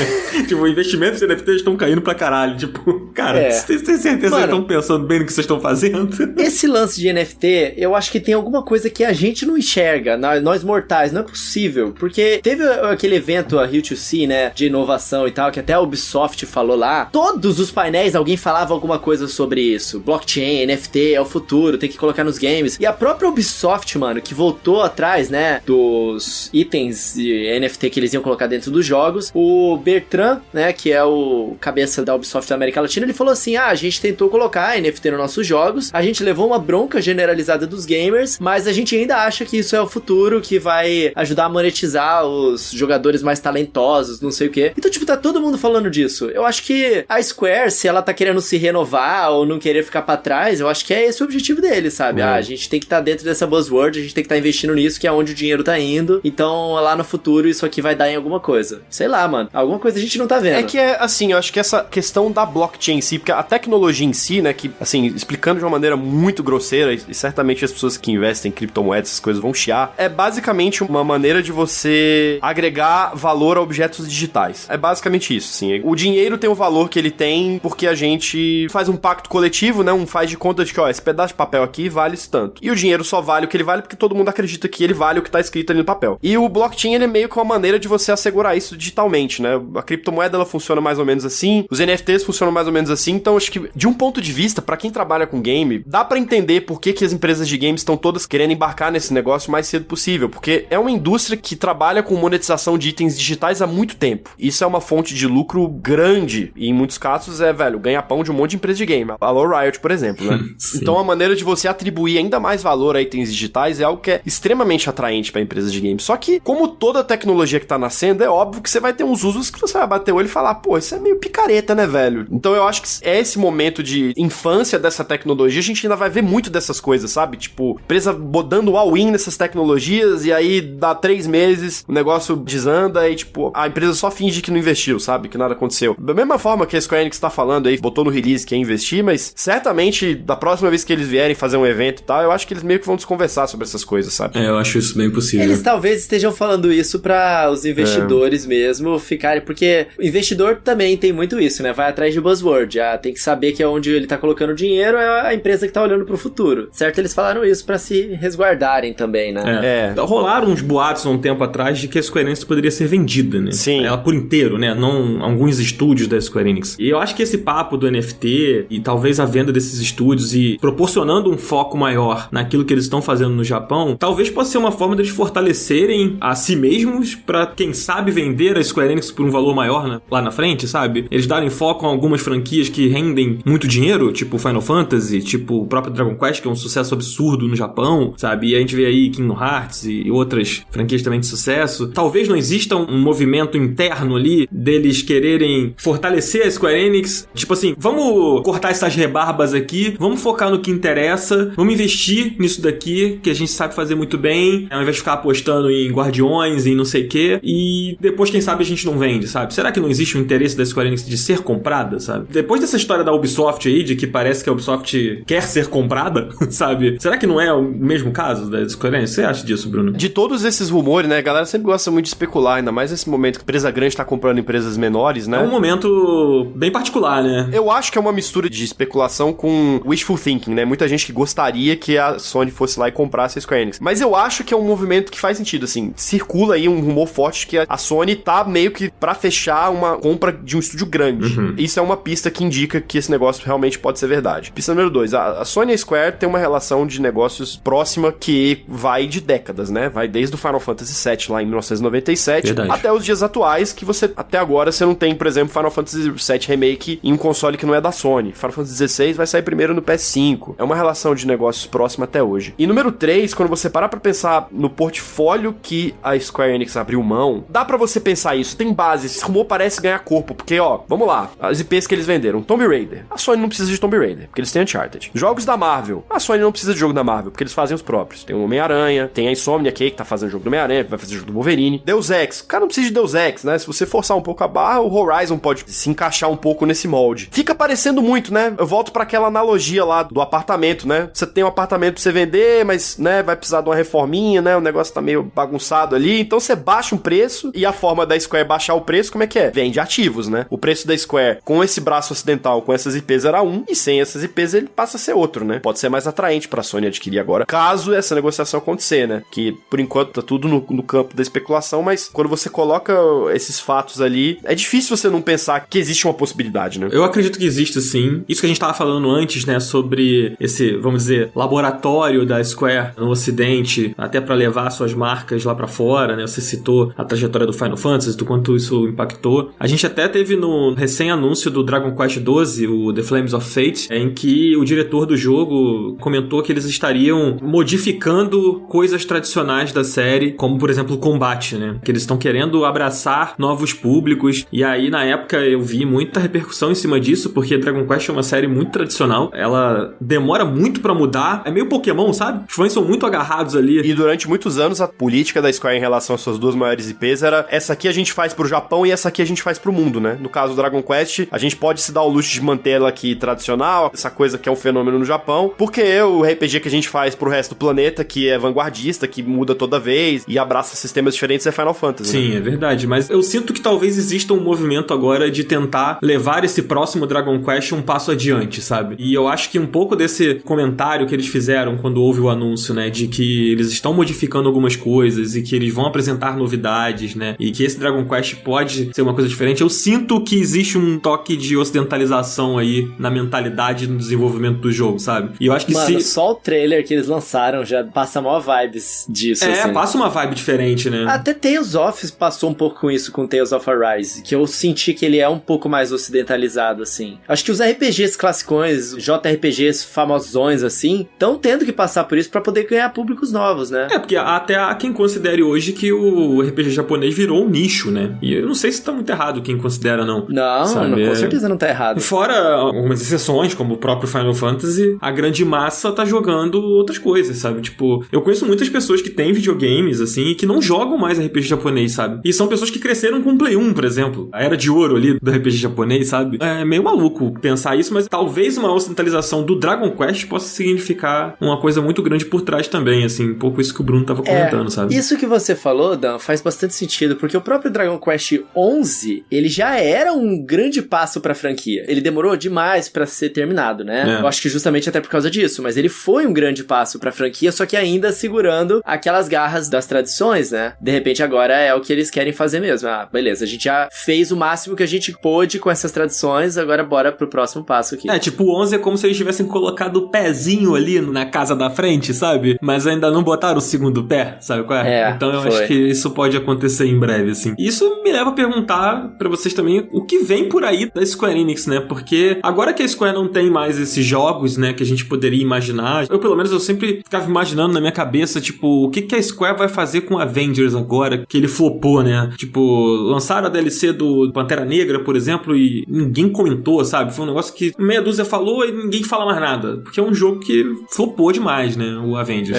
Tipo, investimentos de NFTs estão caindo pra caralho. Tipo, cara, vocês têm certeza que vocês estão pensando bem no que vocês estão fazendo? Esse lance de NFT, eu acho que tem alguma coisa que a gente não enxerga, nós mortais, não é possível. Porque teve aquele evento, a Rio2C, né, de inovação e tal, que até a Ubisoft falou lá. Todos os painéis, alguém falava alguma coisa sobre isso. Blockchain, NFT, é o futuro, tem que colocar nos games. E a própria Ubisoft, mano, que voltou atrás, né, dos itens de NFT que eles iam colocar dentro dos jogos. O Bertrand, né, que é o cabeça da Ubisoft da América Latina, ele falou assim, a gente tentou colocar NFT nos nossos jogos, a gente levou uma bronca generalizada dos gamers, mas a gente ainda acha que isso é o futuro, que vai ajudar a monetizar os jogadores mais talentosos, não sei o quê. Então, tipo, tá todo mundo falando disso. Eu acho que a Square, se ela tá querendo se renovar ou não querer ficar pra trás, eu acho que é esse o objetivo deles, sabe? A gente tem que estar dentro dessa buzzword, a gente tem que estar investindo nisso, que é onde o dinheiro tá indo. Então, lá no futuro, isso aqui vai dar em alguma coisa. Sei lá, mano. Alguma coisa a gente não tá vendo. É que assim, eu acho que essa questão da blockchain em si, porque a tecnologia em si, né, que, assim, explicando de uma maneira muito grosseira, e certamente as pessoas que investem em criptomoedas, essas coisas vão chiar, é basicamente uma maneira de você agregar valor a objetos digitais. É basicamente isso, assim. O dinheiro tem o valor que ele tem porque a gente faz um pacto coletivo, né, faz de conta de que, ó, esse pedaço de papel aqui vale isso tanto. E o dinheiro só vale o que ele vale porque todo mundo acredita que ele vale o que tá escrito ali no papel. E o blockchain, ele é meio que uma maneira de você assegurar isso digitalmente, né? A criptomoeda, ela funciona mais ou menos assim, os NFTs funcionam mais ou menos assim, então acho que, de um ponto de vista, pra quem trabalha com game, dá pra entender por que as empresas de games estão todas querendo embarcar nesse negócio o mais cedo possível, porque é uma indústria que trabalha com monetização de itens digitais há muito tempo. Isso é uma fonte de lucro grande, e em muitos casos é, velho, ganha-pão de um monte de empresa de game. A Low Riot, por exemplo, né? Então a maneira de você atribuir ainda mais valor a itens digitais é algo que é extremamente atraente pra empresas de games. Só que, como toda tecnologia que tá nascendo, é óbvio que você vai ter uns usos que você vai bater o olho e falar, pô, isso é meio picareta, né, velho? Então eu acho que é esse momento de infância dessa tecnologia, a gente ainda vai ver muito dessas coisas, sabe? Tipo, empresa dando all-in nessas tecnologias e aí dá 3 meses, o negócio desanda e, tipo, a empresa só finge que não investiu, sabe? Que nada aconteceu. Da mesma forma que a Square Enix tá falando aí, botou no release que ia investir, mas certamente, da próxima vez que eles vierem fazer um evento e tal, eu acho que eles meio que vão desconversar sobre essas coisas, sabe? Eu acho isso bem possível. Eles talvez estejam falando isso pra os investidores mesmo ficarem, porque o investidor também tem muito isso, né? Vai atrás de buzzword, tem que saber que é onde ele tá colocando dinheiro, é a empresa que tá olhando pro futuro, certo? Eles falaram isso pra se resguardarem também, né? Rolaram uns boatos há um tempo atrás de que a Square Enix poderia ser vendida, né? Sim. Ela por inteiro, né? Não alguns estúdios da Square Enix. E eu acho que esse papo do NFT e talvez a venda desses estúdios e proporcionando um foco maior naquilo que eles estão fazendo no Japão, talvez possa ser uma forma deles fortalecerem a si mesmos pra, quem sabe, vender a Square Enix por um valor maior, né? Lá na frente, sabe? Eles darem foco em algumas franquias que rendem muito dinheiro, tipo Final Fantasy, tipo o próprio Dragon Quest, que é um sucesso absurdo no Japão, sabe? E a gente vê aí Kingdom Hearts e outras franquias também de sucesso. Talvez não exista um movimento interno ali deles quererem fortalecer a Square Enix, tipo assim, vamos cortar essas rebarbas aqui, vamos focar no que interessa, vamos investir nisso daqui, que a gente sabe fazer muito bem, ao invés de ficar apostando em Guardiões e não sei o que, e depois, quem sabe, a gente não vende, sabe? Será que não existe um interesse da Square Enix de ser comprada, sabe? Depois dessa história da Ubisoft aí, de que parece que a Ubisoft quer ser comprada, sabe? Será que não é o mesmo caso da Square Enix? Você acha disso, Bruno? De todos esses rumores, né, a galera sempre gosta muito de especular, ainda mais nesse momento que empresa grande tá comprando empresas menores, né? É um momento bem particular, né? Eu acho que é uma mistura de especulação com wishful thinking, né? Muita gente que gostaria que a Sony fosse lá e comprasse a Square Enix. Mas eu acho que é um movimento que faz sentido, assim. Circula aí um rumor forte que a Sony tá meio que pra fechar uma compra de um estúdio grande. Isso é uma pista que indica que esse negócio realmente pode ser verdade. Pista número 2. A Sony e a Square tem uma relação de negócios próxima que vai de décadas, né? Vai desde o Final Fantasy VII lá em 1997 Verdade. até os dias atuais, que você, até agora, você não tem, por exemplo, Final Fantasy VII Remake em um console que não é da Sony. Final Fantasy XVI vai sair primeiro no PS5. É uma relação de negócios próxima até hoje. E número 3, quando você parar pra pensar no portfólio que a Square Enix abriu mão, dá pra você pensar isso. Tem base. Esse rumor parece ganhar corpo, porque, ó, vamos lá. As IPs que eles venderam. Tomb Raider. A Sony não precisa de Tomb Raider, porque eles têm Uncharted. Jogos da Marvel. A Sony não precisa de jogo da Marvel, porque eles fazem os próprios. Tem o Homem-Aranha, tem a Insomniac que tá fazendo jogo do Homem-Aranha, vai fazer jogo do Wolverine. Deus Ex. O cara não precisa de Deus Ex, né? Se você forçar um pouco a barra, o Horizon pode se encaixar um pouco nesse molde. Fica parecendo muito, né? Eu volto pra aquela analogia lá do apartamento, né? Você tem um apartamento pra você vender, mas, né, vai precisar de uma reforminha, né? O negócio tá meio bagunçado ali. Então você baixa um preço e a forma da Square baixar o preço, como é que é? Vende ativos, né? O preço da Square com esse braço ocidental, com essas IPs era um, e sem essas IPs ele passa a ser outro, né? Pode ser mais atraente pra Sony adquirir agora, caso essa negociação acontecer, né? Que, por enquanto, tá tudo no campo da especulação, mas quando você coloca esses fatos ali, é difícil você não pensar que existe uma possibilidade, né? Eu acredito que existe, sim. Isso que a gente tava falando antes, né, sobre esse, vamos dizer, laboratório da Square no Ocidente, até pra levar suas marcas lá pra fora, né? Você citou a trajetória do Final Fantasy, do quanto isso impactou. A gente até teve no recém-anúncio do Dragon Quest XII, o The Flames of Fate, em que o diretor do jogo comentou que eles estariam modificando coisas tradicionais da série, como, por exemplo, o combate, né? né? Que eles estão querendo abraçar novos públicos. E aí, na época, eu vi muita repercussão em cima disso, porque Dragon Quest é uma série muito tradicional. Ela demora muito pra mudar. É meio Pokémon, sabe? Os fãs são muito agarrados ali. E durante muitos anos, a política da Square em relação às suas duas maiores IPs era essa aqui a gente faz pro Japão e essa aqui a gente faz pro mundo, né? No caso do Dragon Quest, a gente pode se dar o luxo de manter ela aqui tradicional, essa coisa que é um fenômeno no Japão, porque o RPG que a gente faz pro resto do planeta, que é vanguardista, que muda toda vez e abraça sistemas diferentes, é Final Fantasy. Sim, né? É verdade, mas eu sinto que talvez exista um movimento agora de tentar levar esse próximo Dragon Quest um passo adiante, sabe? E eu acho que um pouco desse comentário que eles fizeram quando houve o anúncio, né, de que eles estão modificando algumas coisas e que eles vão apresentar novidades, né, e que esse Dragon Quest pode ser uma coisa diferente, eu sinto que existe um toque de ocidentalização aí na mentalidade no desenvolvimento do jogo, sabe? E eu acho que só o trailer que eles lançaram já passa mó vibes disso, assim. Passa uma vibe diferente, né? Até Tales of passou um pouco com isso com Tales of Arise, que eu senti que ele é um pouco mais ocidentalizado, assim. Acho que os RPGs classicões, JRPGs famosões, assim, estão tendo que passar por isso pra poder ganhar públicos novos, né? Porque até há quem considere hoje que o RPG japonês virou um nicho, né? E eu não sei se tá muito errado quem considera, não. Não, com certeza não tá errado. Fora algumas exceções, como o próprio Final Fantasy, a grande massa tá jogando outras coisas, sabe? Tipo, eu conheço muitas pessoas que têm videogames, assim, e que não jogam mais RPG japonês, sabe? E são pessoas que cresceram com o Play 1, por exemplo. A era de ouro ali do RPG japonês, sabe? É meio maluco pensar isso, mas talvez uma ocidentalização do Dragon Quest possa significar uma coisa muito grande por trás também, assim, um pouco isso que o Bruno tava comentando, sabe? Isso que você falou, Dan, faz bastante sentido, porque o próprio Dragon Quest 11, ele já era um grande passo pra franquia. Ele demorou demais pra ser terminado, né? Eu acho que justamente até por causa disso, mas ele foi um grande passo pra franquia, só que ainda segurando aquelas garras das tradições, né? De repente agora é o que eles querem fazer mesmo. Ah, beleza, a gente já fez o máximo que a gente pôde com essas tradições, agora bora pro próximo passo aqui. Tipo, o 11 é como se eles tivessem colocado o pezinho ali na casa da frente, sabe? Mas ainda não botaram o segundo pé, sabe qual é? Então eu acho que isso pode acontecer em breve, assim. Isso me leva a perguntar pra vocês também o que vem por aí da Square Enix, né? Porque agora que a Square não tem mais esses jogos, né, que a gente poderia imaginar, pelo menos eu sempre ficava imaginando na minha cabeça, tipo, o que a Square vai fazer com Avengers agora, que ele flopou, né? Tipo, lançaram a DLC do Pantera Negra, por exemplo, e ninguém comentou, sabe? Foi um negócio que meia dúzia falou e ninguém fala mais nada, porque é um jogo que flopou demais, né? O Avengers.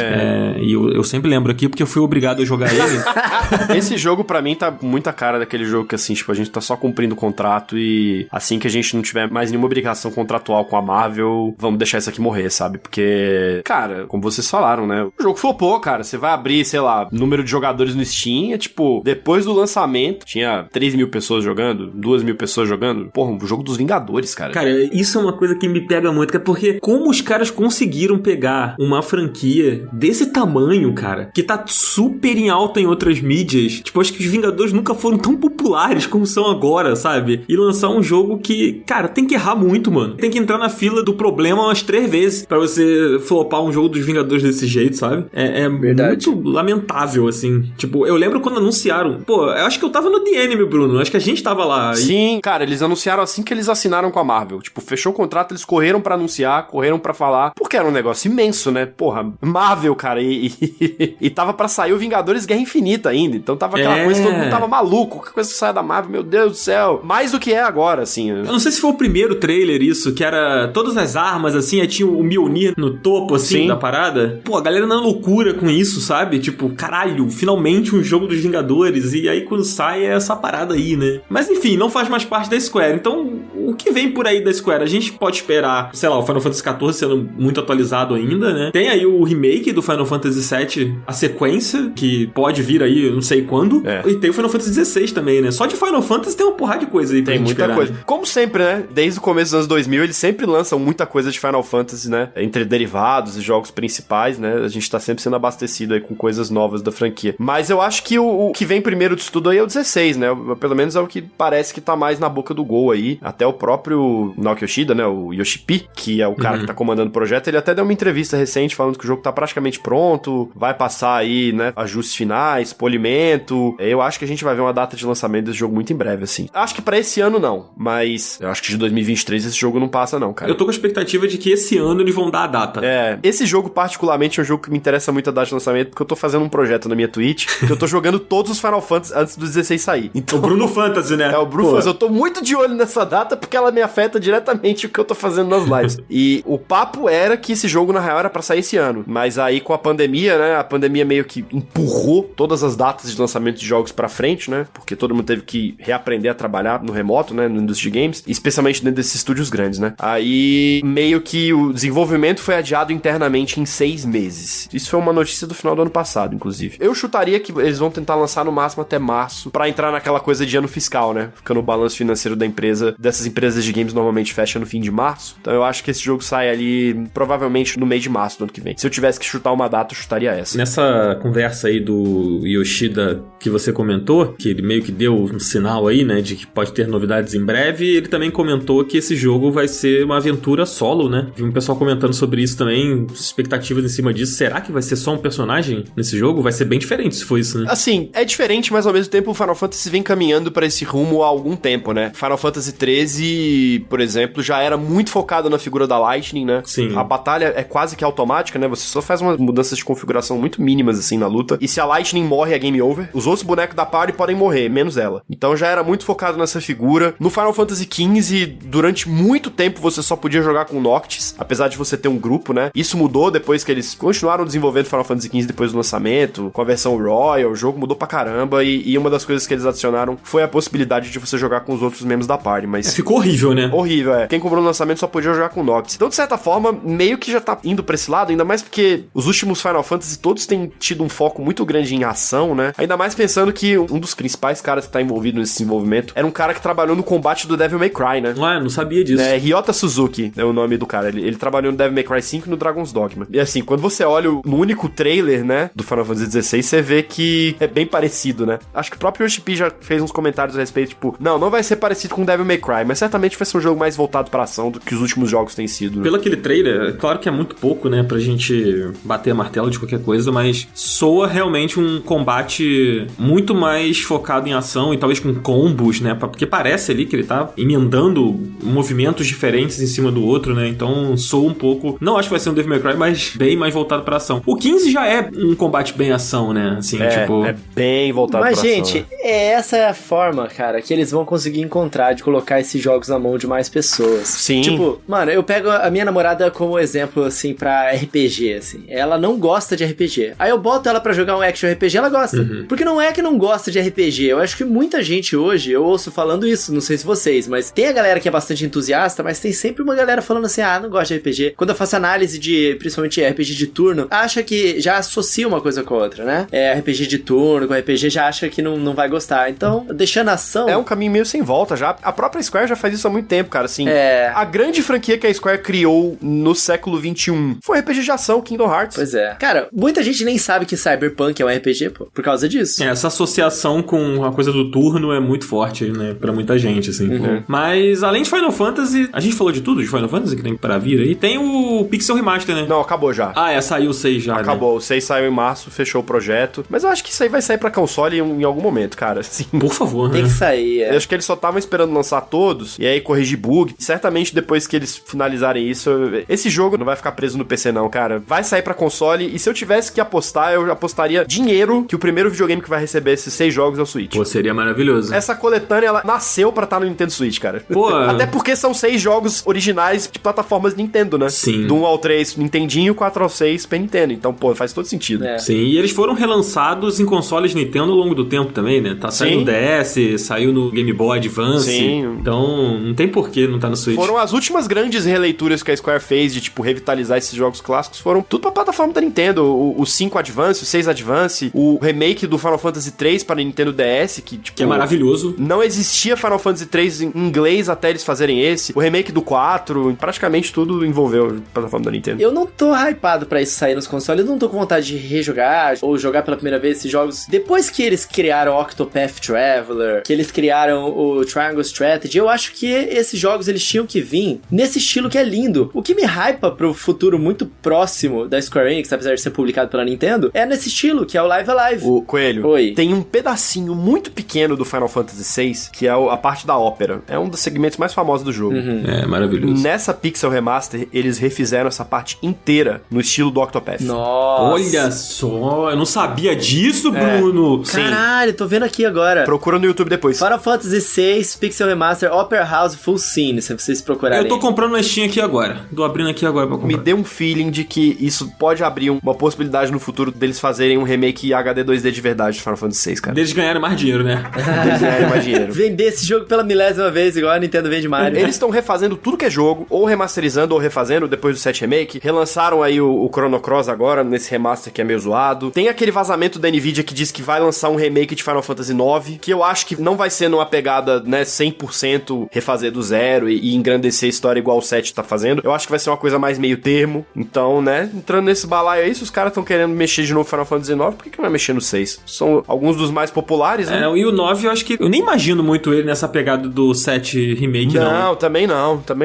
E eu sempre lembro aqui, porque eu fui obrigado a jogar ele. Esse jogo, pra mim, tá muito a cara daquele jogo que, assim, tipo, a gente tá só cumprindo o contrato e assim que a gente não tiver mais nenhuma obrigação contratual com a Marvel, vamos deixar isso aqui morrer, sabe? Porque, cara, como vocês falaram, né? O jogo flopou, cara. Você vai abrir, sei lá, número de jogadores no Steam, é tipo, depois do lançamento, tinha 3.000 pessoas jogando, 2.000 pessoas jogando. Porra, um jogo dos Vingadores, cara. Cara, isso é uma coisa que me pega muito, que é porque como os caras conseguiram pegar uma franquia desse tamanho, cara, que tá super em alta em outras mídias. Tipo, acho que os Vingadores nunca foram tão populares como são agora, sabe? E lançar um jogo que, cara, tem que errar muito, mano. Tem que entrar na fila do problema umas 3 vezes pra você flopar um jogo dos Vingadores desse jeito, sabe? É muito lamentável, assim. Tipo, eu lembro quando anunciaram. Pô, eu acho que eu tava no The Enemy, Bruno. Acho que a gente tava lá. Sim, cara, eles anunciaram assim que eles assinaram com a Marvel. Tipo, fechou o contrato, eles correram pra anunciar, correram pra falar, porque era um negócio imenso, né? Porra, Marvel, cara, e tava pra sair o Vingadores Guerra Infinita ainda. Então tava aquela coisa, todo mundo tava maluco. Que coisa que saia da Marvel, meu Deus do céu. Mais do que é agora, assim. Eu não sei se foi o primeiro trailer isso, que era todas as armas, assim, aí tinha o Mjolnir no topo, assim, da parada. Pô, a galera na loucura com isso, sabe? Tipo, caralho, finalmente um jogo dos Vingadores. E aí quando sai é essa parada aí, né? Mas enfim, não faz mais parte da Square. Então, o que vem por aí da Square? A gente pode esperar, sei lá, o Final Fantasy XIV sendo muito atualizado ainda, né? Tem aí o remake do Final Fantasy VII, a sequência, que pode vir aí, eu não sei quando. E tem o Final Fantasy XVI também, né? Só de Final Fantasy tem uma porrada de coisa aí pra gente esperar. Tem muita coisa. Como sempre, né? Desde o começo dos anos 2000, eles sempre lançam muita coisa de Final Fantasy, né? Entre derivados e jogos principais, né? A gente tá sempre sendo abastecido aí com coisas novas da franquia. Mas eu acho que o que vem primeiro disso tudo aí é o 16, né? Pelo menos é o que parece que tá mais na boca do gol aí. Até o próprio Naoki Yoshida, né? O Yoshi-P, que é o cara que tá comandando o projeto, ele até deu uma entrevista recente falando que o jogo tá praticamente pronto, vai passar aí, né? Ajustes finais, polimento. Eu acho que a gente vai ver uma data de lançamento desse jogo muito em breve, assim. Acho que pra esse ano não, mas eu acho que de 2023 esse jogo não passa não, cara. Eu tô com a expectativa de que esse ano eles vão dar a data. Esse jogo particularmente é um jogo que me interessa muito a data de lançamento, porque eu tô fazendo um projeto na minha Twitch, que eu tô jogando jogando todos os Final Fantasy antes do 16 sair. Então, o Bruno Fantasy, né? É, o Bruno Fantasy. Eu tô muito de olho nessa data porque ela me afeta diretamente o que eu tô fazendo nas lives. E o papo era que esse jogo, na real, era pra sair esse ano. Mas aí, com a pandemia, né? A pandemia meio que empurrou todas as datas de lançamento de jogos pra frente, né? Porque todo mundo teve que reaprender a trabalhar no remoto, né? No indústria de games. Especialmente dentro desses estúdios grandes, né? Aí, meio que o desenvolvimento foi adiado internamente em 6 meses. Isso foi uma notícia do final do ano passado, inclusive. Eu chutaria que eles vão tentar lançar no máximo até março, pra entrar naquela coisa de ano fiscal, né? Ficando o balanço financeiro da empresa, dessas empresas de games normalmente fecha no fim de março. Então eu acho que esse jogo sai ali, provavelmente no mês de março do ano que vem. Se eu tivesse que chutar uma data, eu chutaria essa. Nessa conversa aí do Yoshida que você comentou, que ele meio que deu um sinal aí, né, de que pode ter novidades em breve, ele também comentou que esse jogo vai ser uma aventura solo, né? Vi um pessoal comentando sobre isso também, expectativas em cima disso. Será que vai ser só um personagem nesse jogo? Vai ser bem diferente se for isso, né? Assim, é diferente, mas ao mesmo tempo o Final Fantasy vem caminhando pra esse rumo há algum tempo, né? Final Fantasy XIII, por exemplo, já era muito focado na figura da Lightning, né? Sim. A batalha é quase que automática, né? Você só faz umas mudanças de configuração muito mínimas, assim, na luta. E se a Lightning morre, é game over. Os outros bonecos da party podem morrer, menos ela. Então já era muito focado nessa figura. No Final Fantasy XV, durante muito tempo, você só podia jogar com Noctis, apesar de você ter um grupo, né? Isso mudou depois que eles continuaram desenvolvendo Final Fantasy XV depois do lançamento, com a versão Royal, o jogo mudou pra caramba, e uma das coisas que eles adicionaram foi a possibilidade de você jogar com os outros membros da party, mas... ficou horrível, né? Horrível, é. Quem comprou no lançamento só podia jogar com Noctis. Então, de certa forma, meio que já tá indo pra esse lado, ainda mais porque os últimos Final Fantasy todos têm tido um foco muito grande em ação, né? Ainda mais pensando que um dos principais caras que tá envolvido nesse desenvolvimento era um cara que trabalhou no combate do Devil May Cry, né? Ah, eu não sabia disso. É, Ryota Suzuki é o nome do cara. Ele trabalhou no Devil May Cry 5 e no Dragon's Dogma. E assim, quando você olha no único trailer, né, do Final Fantasy XVI, você vê que é bem parecido, né? Acho que o próprio Yoshi P já fez uns comentários a respeito, tipo, não vai ser parecido com Devil May Cry, mas certamente vai ser um jogo mais voltado pra ação do que os últimos jogos têm sido. Né? Pelo aquele trailer, claro que é muito pouco, né, pra gente bater martelo de qualquer coisa, mas soa realmente um combate muito mais focado em ação e talvez com combos, né, porque parece ali que ele tá emendando movimentos diferentes em cima do outro, né, então soa um pouco, não acho que vai ser um Devil May Cry, mas bem mais voltado pra ação. O 15 já é um combate bem ação, né, assim, tipo... É bem voltado pra ação. Mas, gente, essa é a forma, cara, que eles vão conseguir encontrar de colocar esses jogos na mão de mais pessoas. Sim. Tipo, mano, eu pego a minha namorada como exemplo, assim, pra RPG, assim. Ela não gosta de RPG. Aí eu boto ela pra jogar um action RPG, ela gosta. Porque não é que não gosta de RPG. Eu acho que muita gente hoje, eu ouço falando isso, não sei se vocês, mas tem a galera que é bastante entusiasta, mas tem sempre uma galera falando assim, não gosto de RPG. Quando eu faço análise de, principalmente RPG de turno, acha que já associa uma coisa com a outra, né? RPG de turno, com RPG já acha que não vai gostar. Então, deixando a ação... É um caminho meio sem volta já. A própria Square já faz isso há muito tempo, cara, assim. A grande franquia que a Square criou no século XXI foi RPG de ação, Kingdom Hearts. Pois é. Cara, muita gente nem sabe que Cyberpunk é um RPG, pô, por causa disso. Essa associação com a coisa do turno é muito forte, né, pra muita gente, assim. Mas, além de Final Fantasy, a gente falou de tudo de Final Fantasy que tem pra vir aí, tem o Pixel Remaster, né? Não, acabou já. Saiu o 6 já, acabou, né? O 6 saiu em março, fechou o projeto. Mas eu acho que isso aí vai sair pra console em algum momento, cara. Assim, por favor, tem que sair, Eu acho que eles só estavam esperando lançar todos e aí corrigir bug. Certamente depois que eles finalizarem isso, esse jogo não vai ficar preso no PC não, cara. Vai sair pra console e se eu tivesse que apostar, eu apostaria dinheiro que o primeiro videogame que vai receber esses 6 jogos é o Switch. Pô, seria maravilhoso. Essa coletânea, ela nasceu pra estar no Nintendo Switch, cara. Pô, até porque são 6 jogos originais de plataformas Nintendo, né? Sim. Do 1 ao 3, Nintendinho, 4 ao 6, Super Nintendo. Então, pô, faz todo sentido. Sim, e eles foram relançados em consoles Nintendo ao longo do tempo também, né? Saiu no DS, saiu no Game Boy Advance. Sim. Então, não tem porquê não tá no Switch. Foram as últimas grandes releituras que a Square fez de, tipo, revitalizar esses jogos clássicos. Foram tudo pra plataforma da Nintendo. O 5 Advance, o 6 Advance, o remake do Final Fantasy 3 para Nintendo DS, que, tipo... que é maravilhoso. Não existia Final Fantasy 3 em inglês até eles fazerem esse. O remake do 4, praticamente tudo envolveu a plataforma da Nintendo. Eu não tô hypado pra isso sair nos consoles. Eu não tô com vontade de rejogar ou jogar pela primeira vez esses jogos. Depois que eles criaram Octopath Traveler, que eles criaram o Triangle Strategy, eu acho que esses jogos eles tinham que vir nesse estilo que é lindo. O que me hypa pro futuro muito próximo da Square Enix, apesar de ser publicado pela Nintendo, é nesse estilo, que é o Live Alive. O Coelho, Oi. Tem um pedacinho muito pequeno do Final Fantasy VI, que é a parte da ópera. É um dos segmentos mais famosos do jogo. É, maravilhoso. Nessa Pixel Remaster, eles refizeram essa parte inteira no estilo do Octopath. Nossa. Olha só, eu não sabia disso, Bruno! Caralho, tô vendo aqui agora. Procura no YouTube depois. Final Fantasy VI, Pixel Remaster, Opera House Full Scene, se vocês procurarem. Eu tô comprando na Steam aqui agora. Tô abrindo aqui agora pra comprar. Me deu um feeling de que isso pode abrir uma possibilidade no futuro deles fazerem um remake HD 2D de verdade de Final Fantasy VI, cara. Deles ganharem mais dinheiro, né? Deles ganharem mais dinheiro. Vender esse jogo pela milésima vez, igual a Nintendo vende Mario. Eles estão refazendo tudo que é jogo, ou remasterizando ou refazendo depois do 7 Remake. Relançaram aí o Chrono Cross agora, nesse remaster que é meio zoado. Tem aquele vazamento da Nvidia que diz que vai lançar um remake de Final Fantasy IX, que eu acho que não vai ser numa pegada, né, 100% refazer do zero e engrandecer a história igual o 7 tá fazendo. Eu acho que vai ser uma coisa mais meio termo. Então, né, entrando nesse balaio aí, se os caras estão querendo mexer de novo no Final Fantasy IX, por que não vai mexer no 6? São alguns dos mais populares, né? E o 9 eu acho que... Eu nem imagino muito ele nessa pegada do 7 Remake, não. Não, também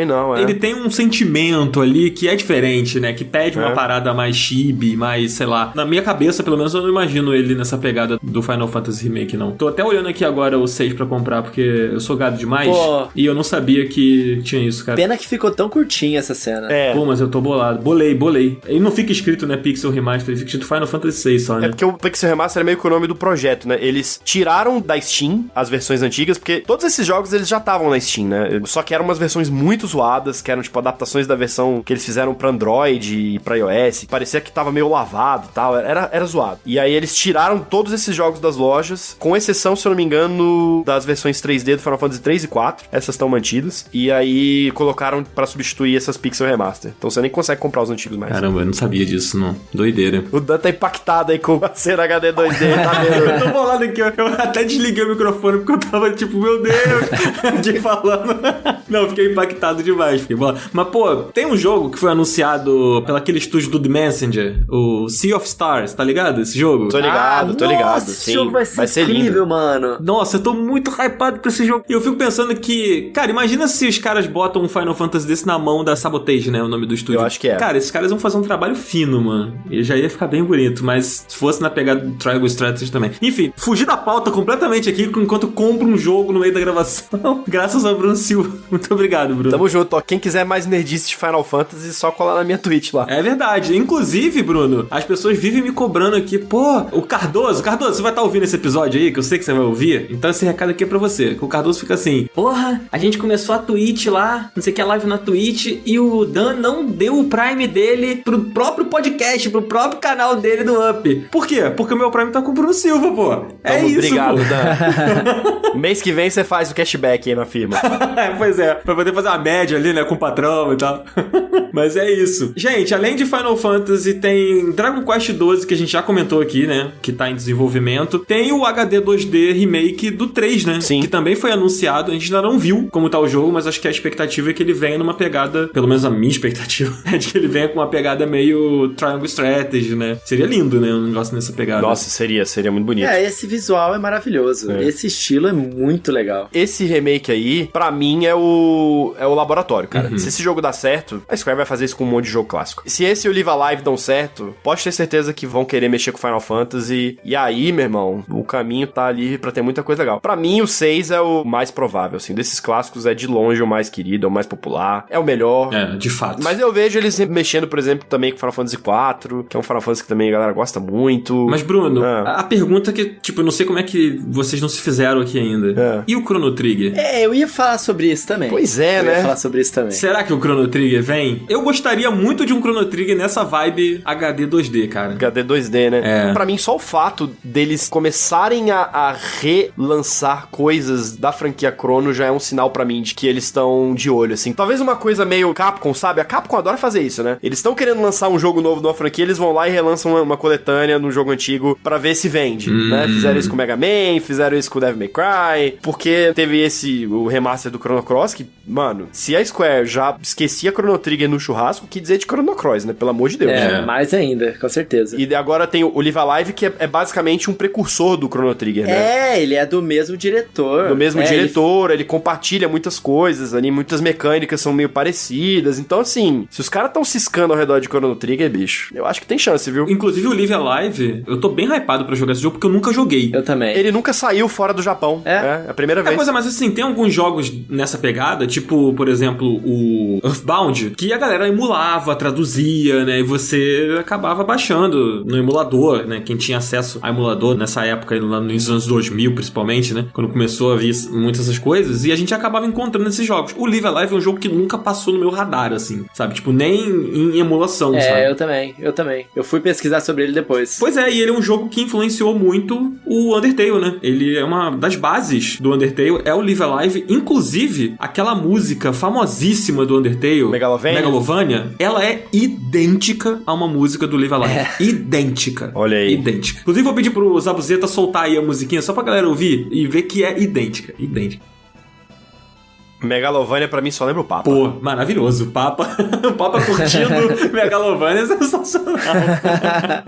não. Ele tem um sentimento ali que é diferente, né? Que pede uma parada mais chibi, mais, sei lá. Na minha cabeça, pelo menos, eu não imagino ele nessa pegada do Final Fantasy Remake, não. Tô até olhando aqui agora o 6 pra comprar, porque eu sou gado demais. Pô. E eu não sabia que tinha isso, cara. Pena que ficou tão curtinha essa cena. Pô, mas eu tô bolado. Bolei. Ele não fica escrito, né, Pixel Remaster, ele fica escrito Final Fantasy VI só, né? É porque o Pixel Remaster é meio que o nome do projeto, né? Eles tiraram da Steam as versões antigas, porque todos esses jogos eles já estavam na Steam, né? Só que eram umas versões muito zoadas, que eram tipo adaptações da versão que eles fizeram pra Android e pra iOS. Parecia que tava meio lavado e tal, era zoado. E aí eles tiraram todos esses jogos das lojas, com exceção, se eu não me engano, das versões 3D do Final Fantasy 3 e 4. Essas estão mantidas. E aí colocaram pra substituir essas Pixel Remaster. Então você nem consegue comprar os antigos mais. Caramba, eu não sabia disso, não. Doideira. O Dan tá impactado aí com a cena HD 2D, tá vendo? Eu tô bolado aqui, ó. Eu até desliguei o microfone porque eu tava tipo, meu Deus, aqui falando. Não, fiquei impactado demais. Fiquei bolado. Mas, pô, tem um jogo que foi anunciado pelo aquele estúdio do The Messenger, o Sea of Stars, tá ligado? Esse jogo? Tô ligado. Nossa, Sim, esse jogo vai ser incrível, lindo. mano. Nossa, eu tô muito hypado pra esse jogo. E eu fico pensando que, cara, imagina se os caras botam um Final Fantasy desse na mão da Sabotage, né? O nome do estúdio. Eu acho que é. Cara, esses caras vão fazer um trabalho fino, mano. E já ia ficar bem bonito, mas se fosse na pegada do Triangle Strategy também. Enfim, fugi da pauta completamente aqui enquanto compro um jogo no meio da gravação. Graças ao Bruno Silva. Muito obrigado, Bruno. Tamo junto, ó. Quem quiser mais nerdice de Final Fantasy, só colar na minha Twitch lá. É verdade. Inclusive, Bruno, as pessoas vivem me cobrando aqui. Pô, o Cardoso, você vai estar ouvindo esse episódio aí, que eu sei que você vai ouvir. Então esse recado aqui é pra você. Que o Cardoso fica assim: porra, a gente começou a Twitch lá, não sei o que, a live na Twitch, e o Dan não deu o Prime dele pro próprio podcast, pro próprio canal dele do Up. Por quê? Porque o meu Prime tá com o Bruno Silva, pô. É isso, obrigado, pô. Dan. Mês que vem você faz o cashback aí na firma. Pois é, pra poder fazer uma média ali, né, com o patrão e tal. Mas é isso. Gente, além de Final Fantasy, tem Dragon Quest XII, que a gente já comentou aqui, né, que tá em desenvolvimento. Tem o HD 2D Remake do 3, né? Sim. Que também foi anunciado. A gente ainda não viu como tá o jogo, mas acho que a expectativa é que ele venha numa pegada, pelo menos a minha expectativa, é de que ele venha com uma pegada meio Triangle Strategy, né? Seria lindo, né, um negócio nessa pegada. Nossa, seria muito bonito. Esse visual é maravilhoso. Esse estilo é muito legal. Esse remake aí, pra mim, é o laboratório, cara. Se esse jogo dá certo, a Square vai fazer isso com um monte de jogo clássico. Se esse e o Live Alive dão certo, pode ter certeza que vão querer mexer com Final Fantasy. E aí, meu irmão, o caminho tá ali pra ter muita coisa legal. Pra mim, o 6 é o mais provável, assim. Desses clássicos, é de longe o mais querido, é o mais popular, é o melhor. É, de fato. Mas eu vejo eles mexendo, por exemplo, também com Final Fantasy IV, que é um Final Fantasy que também a galera gosta muito. Mas, Bruno, a pergunta que, tipo, eu não sei como é que vocês não se fizeram aqui ainda. E o Chrono Trigger? Eu ia falar sobre isso também. Pois é, né? Eu ia falar sobre isso também. Será que o Chrono Trigger vem? Eu gostaria muito de um Chrono Trigger nessa vibe HD 2D, cara. HD 2D, né? Pra mim, só o fato deles começarem a relançar coisas da franquia Chrono já é um sinal pra mim de que eles estão de olho, assim. Talvez uma coisa meio Capcom, sabe? A Capcom adora fazer isso, né? Eles estão querendo lançar um jogo novo de uma franquia, eles vão lá e relançam uma coletânea no jogo antigo pra ver se vende, né? Fizeram isso com Mega Man, fizeram isso com Devil May Cry, porque teve o remaster do Chrono Cross, que, mano, se a Square já esquecia Chrono Trigger no churrasco, que dizer de Chrono Cross, né? Pelo amor de Deus. Mais ainda, com certeza. E agora tem o Live Alive, que é basicamente um precursor do Chrono Trigger, né? Ele é do mesmo diretor. Do mesmo diretor, ele compartilha muitas coisas ali, muitas mecânicas são meio parecidas. Então, assim, se os caras estão ciscando ao redor de Chrono Trigger, bicho, eu acho que tem chance, viu? Inclusive o Live Alive, eu tô bem hypado pra jogar esse jogo, porque eu nunca joguei. Eu também. Ele nunca saiu fora do Japão. É a primeira vez. Mas assim, tem alguns jogos nessa pegada, tipo, por exemplo, o Earthbound, que a galera emulava, traduzia, né? E você acabava baixando no emulador, né? Quem tinha acesso a emulador nessa época, lá nos anos 2000, principalmente, né? Quando começou a vir muitas essas coisas, e a gente acabava encontrando esses jogos. O Live Alive é um jogo que nunca passou no meu radar, assim, sabe? Tipo, nem em emulação, sabe? Eu também. Eu fui pesquisar sobre ele depois. Pois é, e ele é um jogo que influenciou muito o Undertale, né? Ele é uma das bases do Undertale, é o Live Alive. Inclusive, aquela música famosíssima do Undertale, Megalovania, ela é idêntica a uma música do Live Alive. Idêntica. Olha aí. Idêntica. Inclusive, vou pedir pro Zabuzeta soltar aí a musiquinha só pra galera ouvir e ver que é idêntica. Idêntica. Megalovania pra mim só lembra o Papa. Pô, maravilhoso. O Papa curtindo Megalovania é sensacional.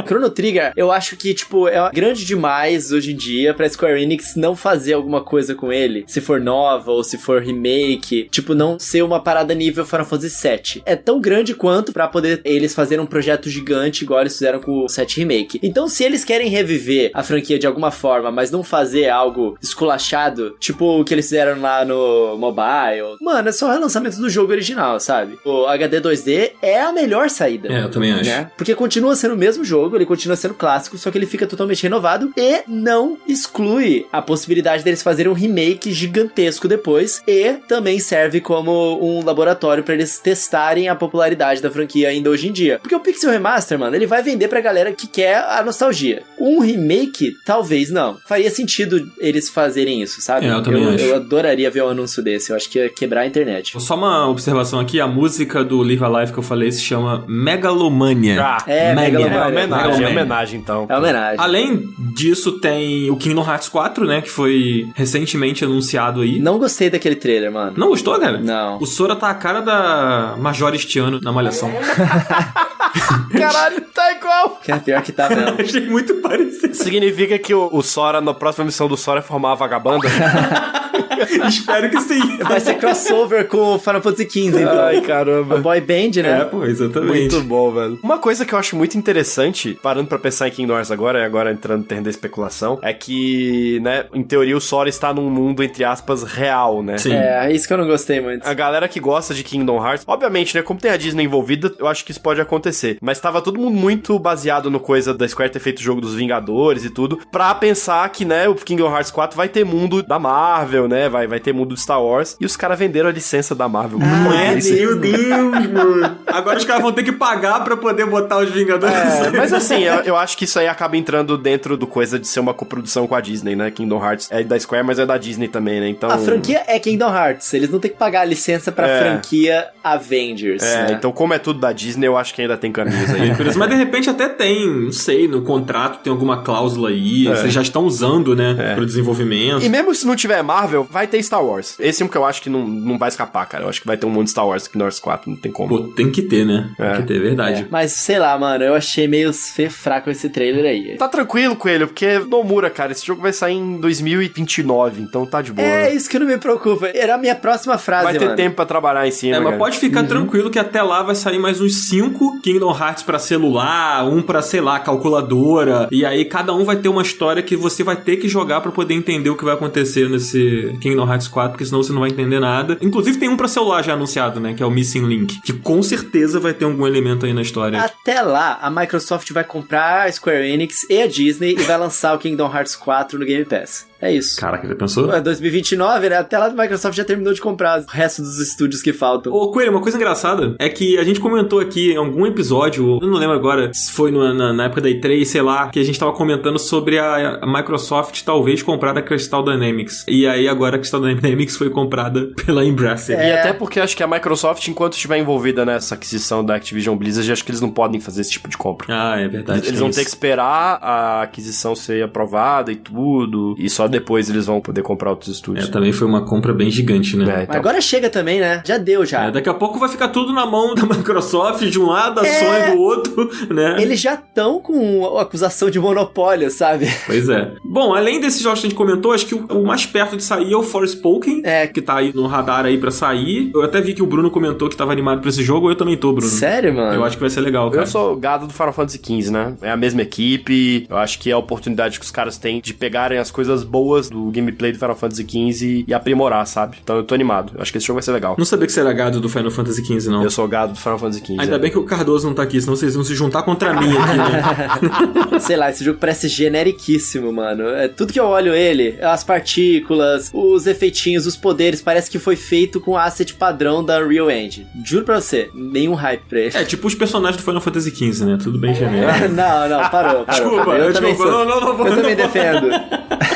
Chrono Trigger, eu acho que, tipo, é grande demais hoje em dia pra Square Enix não fazer alguma coisa com ele. Se for nova ou se for remake. Tipo, não ser uma parada nível Final Fantasy VII. É tão grande quanto pra poder eles fazerem um projeto gigante igual eles fizeram com o 7 Remake. Então, se eles querem reviver a franquia de alguma forma, mas não fazer algo esculachado, tipo o que eles fizeram lá no mobile, mano, é só o relançamento do jogo original, sabe? O HD 2D é a melhor saída. É, eu também acho. Né? Porque continua sendo o mesmo jogo, ele continua sendo clássico, só que ele fica totalmente renovado e não exclui a possibilidade deles fazerem um remake gigantesco depois, e também serve como um laboratório pra eles testarem a popularidade da franquia ainda hoje em dia. Porque o Pixel Remaster, mano, ele vai vender pra galera que quer a nostalgia. Um remake, talvez não. Faria sentido eles fazerem isso, sabe? Eu também acho. Eu adoraria ver um anúncio desse, eu acho que ia quebrar a internet. Só uma observação aqui, a música do Live Alive que eu falei se chama Megalomania. Megalomania. É homenagem, então. É homenagem. Além disso, tem o Kingdom Hearts 4, né, que foi recentemente anunciado aí. Não gostei daquele trailer, mano. Não gostou, cara? Não. O Sora tá a cara da Majora este ano na Malhação. Caralho, tá igual. Que é pior que tá mesmo. Achei muito parecido. Significa que o Sora, na próxima missão do Sora, é formar a vagabanda? Espero que sim. Vai ser crossover com o Final Fantasy XV, então. Ai, caramba. A boy band, né? É, pô, exatamente. Muito bom, velho. Uma coisa que eu acho muito interessante, parando pra pensar em Kingdom Hearts agora, e agora entrando no terreno da especulação, é que, né, em teoria o Sora está num mundo, entre aspas, real, né? Sim. É, isso que eu não gostei muito. A galera que gosta de Kingdom Hearts, obviamente, né, como tem a Disney envolvida, eu acho que isso pode acontecer. Mas tava todo mundo muito baseado no coisa da Square ter feito o jogo dos Vingadores e tudo, pra pensar que, né, o Kingdom Hearts 4 vai ter mundo da Marvel, né, vai ter mundo de Star Wars, e os caras venderam a licença da Marvel. Meu Deus, mano. Agora os caras vão ter que pagar pra poder botar os Vingadores. Mas assim, eu acho que isso aí acaba entrando dentro do coisa de ser uma coprodução com a Disney, né? Kingdom Hearts é da Square, mas é da Disney também, né? Então... A franquia é Kingdom Hearts, eles não tem que pagar a licença pra franquia Avengers, né? Então como é tudo da Disney, eu acho que ainda tem caminhos aí. Mas de repente até tem, não sei, no contrato tem alguma cláusula aí, vocês já estão usando, né, pro desenvolvimento. E mesmo se não tiver Marvel, vai ter Star Wars. Esse é um que eu acho que não vai escapar, cara. Eu acho que vai ter um monte de Star Wars aqui no Wars 4, não tem como. Pô, tem que ter, né? Tem que ter, verdade. Mas sei lá, mano, eu achei meio fraco esse trailer aí. Tá tranquilo, Coelho, porque Nomura, cara, esse jogo vai sair em 2029, então tá de boa. É, isso que não me preocupa. Era a minha próxima frase, vai ter mano. tempo pra trabalhar em cima, mas cara. pode ficar tranquilo que até lá vai sair mais uns 5 Kingdom Hearts pra celular, um pra, sei lá, calculadora, e aí cada um vai ter uma história que você vai ter que jogar pra poder entender o que vai acontecer nesse Kingdom Hearts 4, porque senão você não vai entender nada. Inclusive tem um pra celular já anunciado, né, que é o Missing Link, que com certeza vai ter algum elemento aí na história. Até lá, a Microsoft vai comprar a Square Enix e a Disney e vai lançar o Kingdom Hearts 4 no Game Pass. É isso. Caraca, já pensou? É 2029, né? Até lá a Microsoft já terminou de comprar o resto dos estúdios que faltam. Ô, Coelho, uma coisa engraçada é que a gente comentou aqui em algum episódio, eu não lembro agora se foi na época da E3, sei lá, que a gente tava comentando sobre a Microsoft talvez comprar a Crystal Dynamics. E aí agora a Crystal Dynamics foi comprada pela Embracer. E até porque acho que a Microsoft, enquanto estiver envolvida nessa aquisição da Activision Blizzard, acho que eles não podem fazer esse tipo de compra. Ah, é verdade. Eles vão ter que esperar a aquisição ser aprovada e tudo, e só depois eles vão poder comprar outros estúdios. Também foi uma compra bem gigante, né? Então. Agora chega também, né? Já deu, já. Daqui a pouco vai ficar tudo na mão da Microsoft, de um lado, a Sony do outro, né? Eles já estão com acusação de monopólio, sabe? Pois é. Bom, além desses jogos que a gente comentou, acho que o mais perto de sair é o Forspoken, que tá aí no radar aí pra sair. Eu até vi que o Bruno comentou que tava animado pra esse jogo, eu também tô, Bruno. Sério, mano? Eu acho que vai ser legal, cara. Eu sou gado do Final Fantasy XV, né? É a mesma equipe, eu acho que é a oportunidade que os caras têm de pegarem as coisas boas boas do gameplay do Final Fantasy XV e aprimorar, sabe? Então eu tô animado. Eu acho que esse jogo vai ser legal. Não sabia que você era gado do Final Fantasy XV, não. Eu sou gado do Final Fantasy XV. Ainda bem que o Cardoso não tá aqui, senão vocês vão se juntar contra mim aqui, né? Sei lá, esse jogo parece generiquíssimo, mano. É tudo que eu olho ele, as partículas, os efeitinhos, os poderes, parece que foi feito com asset padrão da Unreal Engine. Juro pra você, nenhum hype pra ele. É, tipo os personagens do Final Fantasy XV, né? Tudo bem genérico. Não, parou. Desculpa, eu também desculpa. sou. Não, eu também defendo.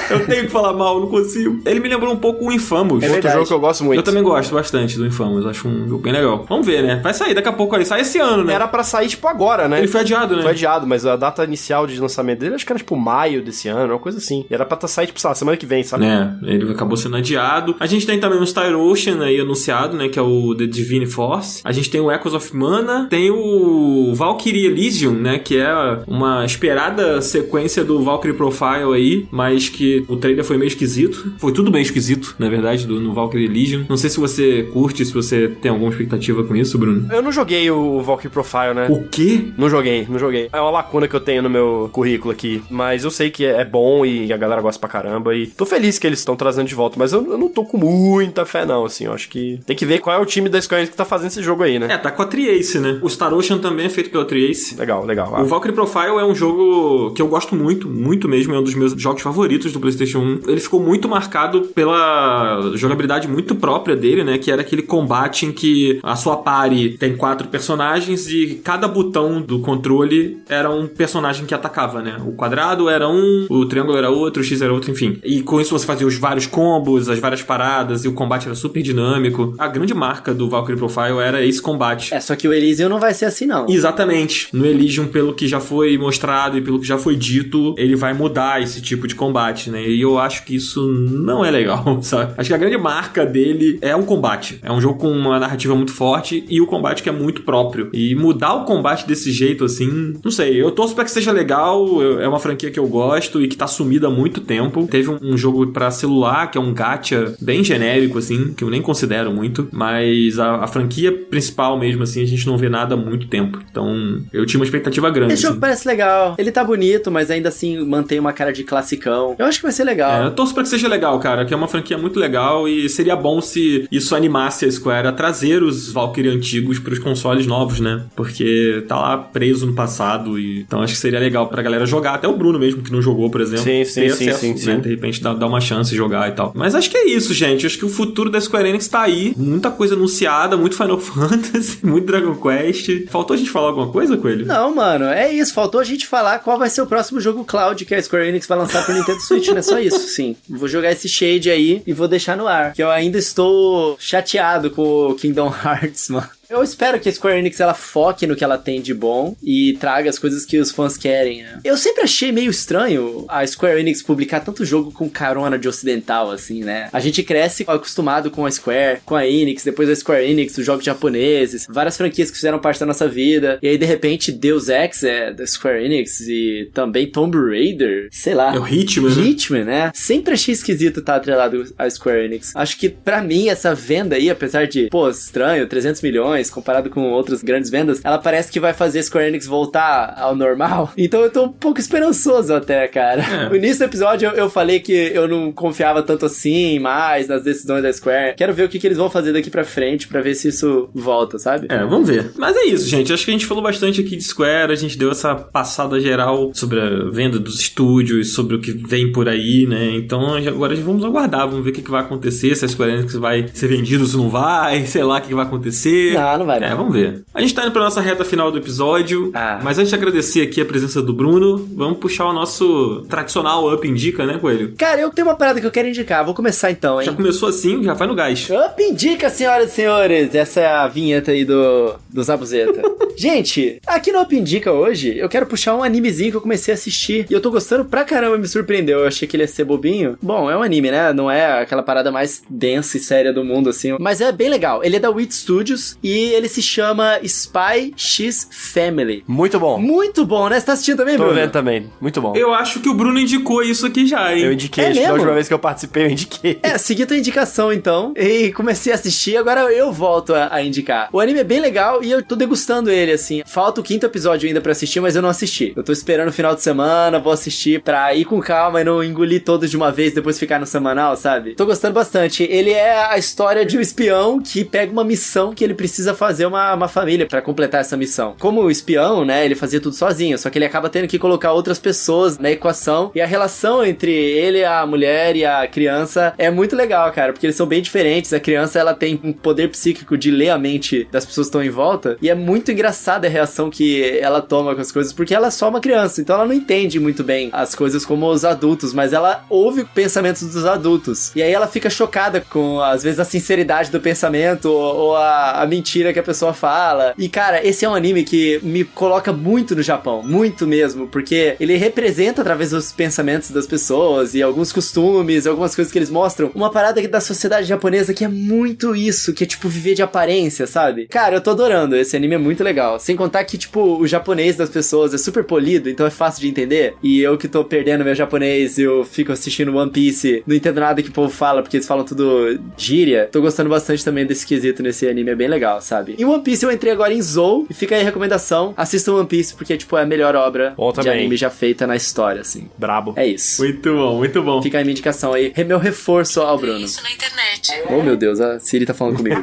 Eu tenho que falar mal, não consigo. Ele me lembrou um pouco o Infamous. É outro jogo que eu gosto muito. Eu também gosto bastante do Infamous, acho um jogo bem legal. Vamos ver, né? Vai sair daqui a pouco aí, sai esse ano, né? Era pra sair, tipo, agora, né? Ele foi adiado, né? Foi adiado, mas a data inicial de lançamento dele, acho que era, tipo, maio desse ano, uma coisa assim. E era pra sair, tipo, sei lá, semana que vem, sabe? É, ele acabou sendo adiado. A gente tem também o Star Ocean aí anunciado, né? Que é o The Divine Force. A gente tem o Echoes of Mana. Tem o Valkyrie Elysium, né? Que é uma esperada sequência do Valkyrie Profile aí, mas que o trailer foi meio esquisito. Foi tudo bem esquisito, na verdade, no Valkyrie Elysium. Não sei se você curte, se você tem alguma expectativa com isso, Bruno. Eu não joguei o Valkyrie Profile, né? O quê? Não joguei. É uma lacuna que eu tenho no meu currículo aqui. Mas eu sei que é bom e a galera gosta pra caramba. E tô feliz que eles estão trazendo de volta. Mas eu não tô com muita fé, não, assim. Eu acho que tem que ver qual é o time da Square Enix que tá fazendo esse jogo aí, né? É, tá com a Triace, né? O Star Ocean também é feito pela Triace. Legal. O Valkyrie Profile é um jogo que eu gosto muito, muito mesmo. É um dos meus jogos favoritos do PlayStation 1. Ele ficou muito marcado pela jogabilidade muito própria dele, né? Que era aquele combate em que a sua party tem 4 personagens e cada botão do controle era um personagem que atacava, né? O quadrado era um, o triângulo era outro, o X era outro, enfim. E com isso você fazia os vários combos, as várias paradas e o combate era super dinâmico. A grande marca do Valkyrie Profile era esse combate. É, só que o Elysium não vai ser assim, não. Exatamente. No Elysium, pelo que já foi mostrado e pelo que já foi dito, ele vai mudar esse tipo de combate, né? E eu acho que isso não é legal, sabe? Acho que a grande marca dele é o combate. É um jogo com uma narrativa muito forte e o combate que é muito próprio. E mudar o combate desse jeito, assim, não sei. Eu torço pra que seja legal, é uma franquia que eu gosto e que tá sumida há muito tempo. Teve um jogo pra celular, que é um gacha bem genérico, assim, que eu nem considero muito, mas a franquia principal mesmo, assim, a gente não vê nada há muito tempo. Então, eu tinha uma expectativa grande. Esse jogo parece legal. Ele tá bonito, mas ainda assim mantém uma cara de classicão. Eu acho que vai ser legal. Eu torço pra que seja legal, cara, que é uma franquia muito legal e seria bom se isso animasse a Square a trazer os Valkyrie antigos pros consoles novos, né? Porque tá lá preso no passado e então acho que seria legal pra galera jogar, até o Bruno mesmo, que não jogou, por exemplo. Sim. De repente dá uma chance de jogar e tal. Mas acho que é isso, gente. Acho que o futuro da Square Enix tá aí. Muita coisa anunciada, muito Final Fantasy, muito Dragon Quest. Faltou a gente falar alguma coisa, Coelho? Não, mano, é isso. Faltou a gente falar qual vai ser o próximo jogo cloud que a Square Enix vai lançar pro Nintendo Switch, né? Só isso, sim. Vou jogar esse Shade aí e vou deixar no ar. Que eu ainda estou chateado com o Kingdom Hearts, mano. Eu espero que a Square Enix ela foque no que ela tem de bom e traga as coisas que os fãs querem, né? Eu sempre achei meio estranho a Square Enix publicar tanto jogo com carona de ocidental, assim, né? A gente cresce acostumado com a Square, com a Enix, depois da Square Enix, os jogos japoneses, várias franquias que fizeram parte da nossa vida, e aí de repente Deus Ex é da Square Enix e também Tomb Raider, sei lá. É o Hitman, né? Hitman, né? Sempre achei esquisito estar atrelado à Square Enix. Acho que pra mim essa venda aí, apesar de, pô, estranho, 300 milhões, comparado com outras grandes vendas, ela parece que vai fazer a Square Enix voltar ao normal. Então eu tô um pouco esperançoso até, cara. No início do episódio eu falei que eu não confiava tanto assim mais nas decisões da Square. Quero ver o que eles vão fazer daqui pra frente pra ver se isso volta, sabe? Vamos ver. Mas é isso, gente. Acho que a gente falou bastante aqui de Square, a gente deu essa passada geral sobre a venda dos estúdios, sobre o que vem por aí, né? Então agora vamos aguardar, vamos ver o que vai acontecer, se a Square Enix vai ser vendida ou se não vai, sei lá o que vai acontecer. Não vai. Vamos ver. A gente tá indo pra nossa reta final do episódio, mas antes de agradecer aqui a presença do Bruno, vamos puxar o nosso tradicional Up Indica, né, Coelho? Cara, eu tenho uma parada que eu quero indicar. Vou começar então, hein? Já começou assim, já vai no gás. Up Indica, senhoras e senhores. Essa é a vinheta aí do Zabuzeta. Gente, aqui no Up Indica hoje, eu quero puxar um animezinho que eu comecei a assistir e eu tô gostando pra caramba, me surpreendeu. Eu achei que ele ia ser bobinho. Bom, é um anime, né? Não é aquela parada mais densa e séria do mundo, assim. Mas é bem legal. Ele é da Wit Studios e E ele se chama Spy X Family. Muito bom. Muito bom, né? Você tá assistindo também, Bruno? Tô vendo também. Muito bom. Eu acho que o Bruno indicou isso aqui já, hein? Eu indiquei, É acho que da mesmo? última vez que eu participei, eu indiquei. Segui tua indicação, então, e comecei a assistir, agora eu volto a indicar. O anime é bem legal e eu tô degustando ele, assim. Falta o 5º episódio ainda pra assistir, mas eu não assisti. Eu tô esperando o final de semana, vou assistir pra ir com calma e não engolir todos de uma vez, depois ficar no semanal, sabe? Tô gostando bastante. Ele é a história de um espião que pega uma missão que ele precisa fazer uma família pra completar essa missão. Como o espião, né, ele fazia tudo sozinho, só que ele acaba tendo que colocar outras pessoas na equação, e a relação entre ele, a mulher e a criança é muito legal, cara, porque eles são bem diferentes. A criança, ela tem um poder psíquico de ler a mente das pessoas que estão em volta, e é muito engraçada a reação que ela toma com as coisas, porque ela é só uma criança, então ela não entende muito bem as coisas como os adultos, mas ela ouve pensamentos dos adultos, e aí ela fica chocada com, às vezes, a sinceridade do pensamento, ou a mentira que a pessoa fala. E, cara, esse é um anime que me coloca muito no Japão, muito mesmo, porque ele representa, através dos pensamentos das pessoas, e alguns costumes, algumas coisas que eles mostram, uma parada da sociedade japonesa que é muito isso, que é, tipo, viver de aparência, sabe? Cara, eu tô adorando, esse anime é muito legal. Sem contar que, tipo, o japonês das pessoas é super polido, então é fácil de entender, e eu que tô perdendo meu japonês, eu fico assistindo One Piece, não entendo nada que o povo fala, porque eles falam tudo gíria. Tô gostando bastante também desse quesito nesse anime, é bem legal, sabe? Em One Piece eu entrei agora em Zou, e fica aí a recomendação, assistam One Piece, porque, tipo, é a melhor obra de anime já feita na história, assim. Brabo. É isso. Muito bom, muito bom. Fica aí a minha indicação aí, meu reforço ao Bruno. Isso na internet. Oh, meu Deus, a Siri tá falando comigo.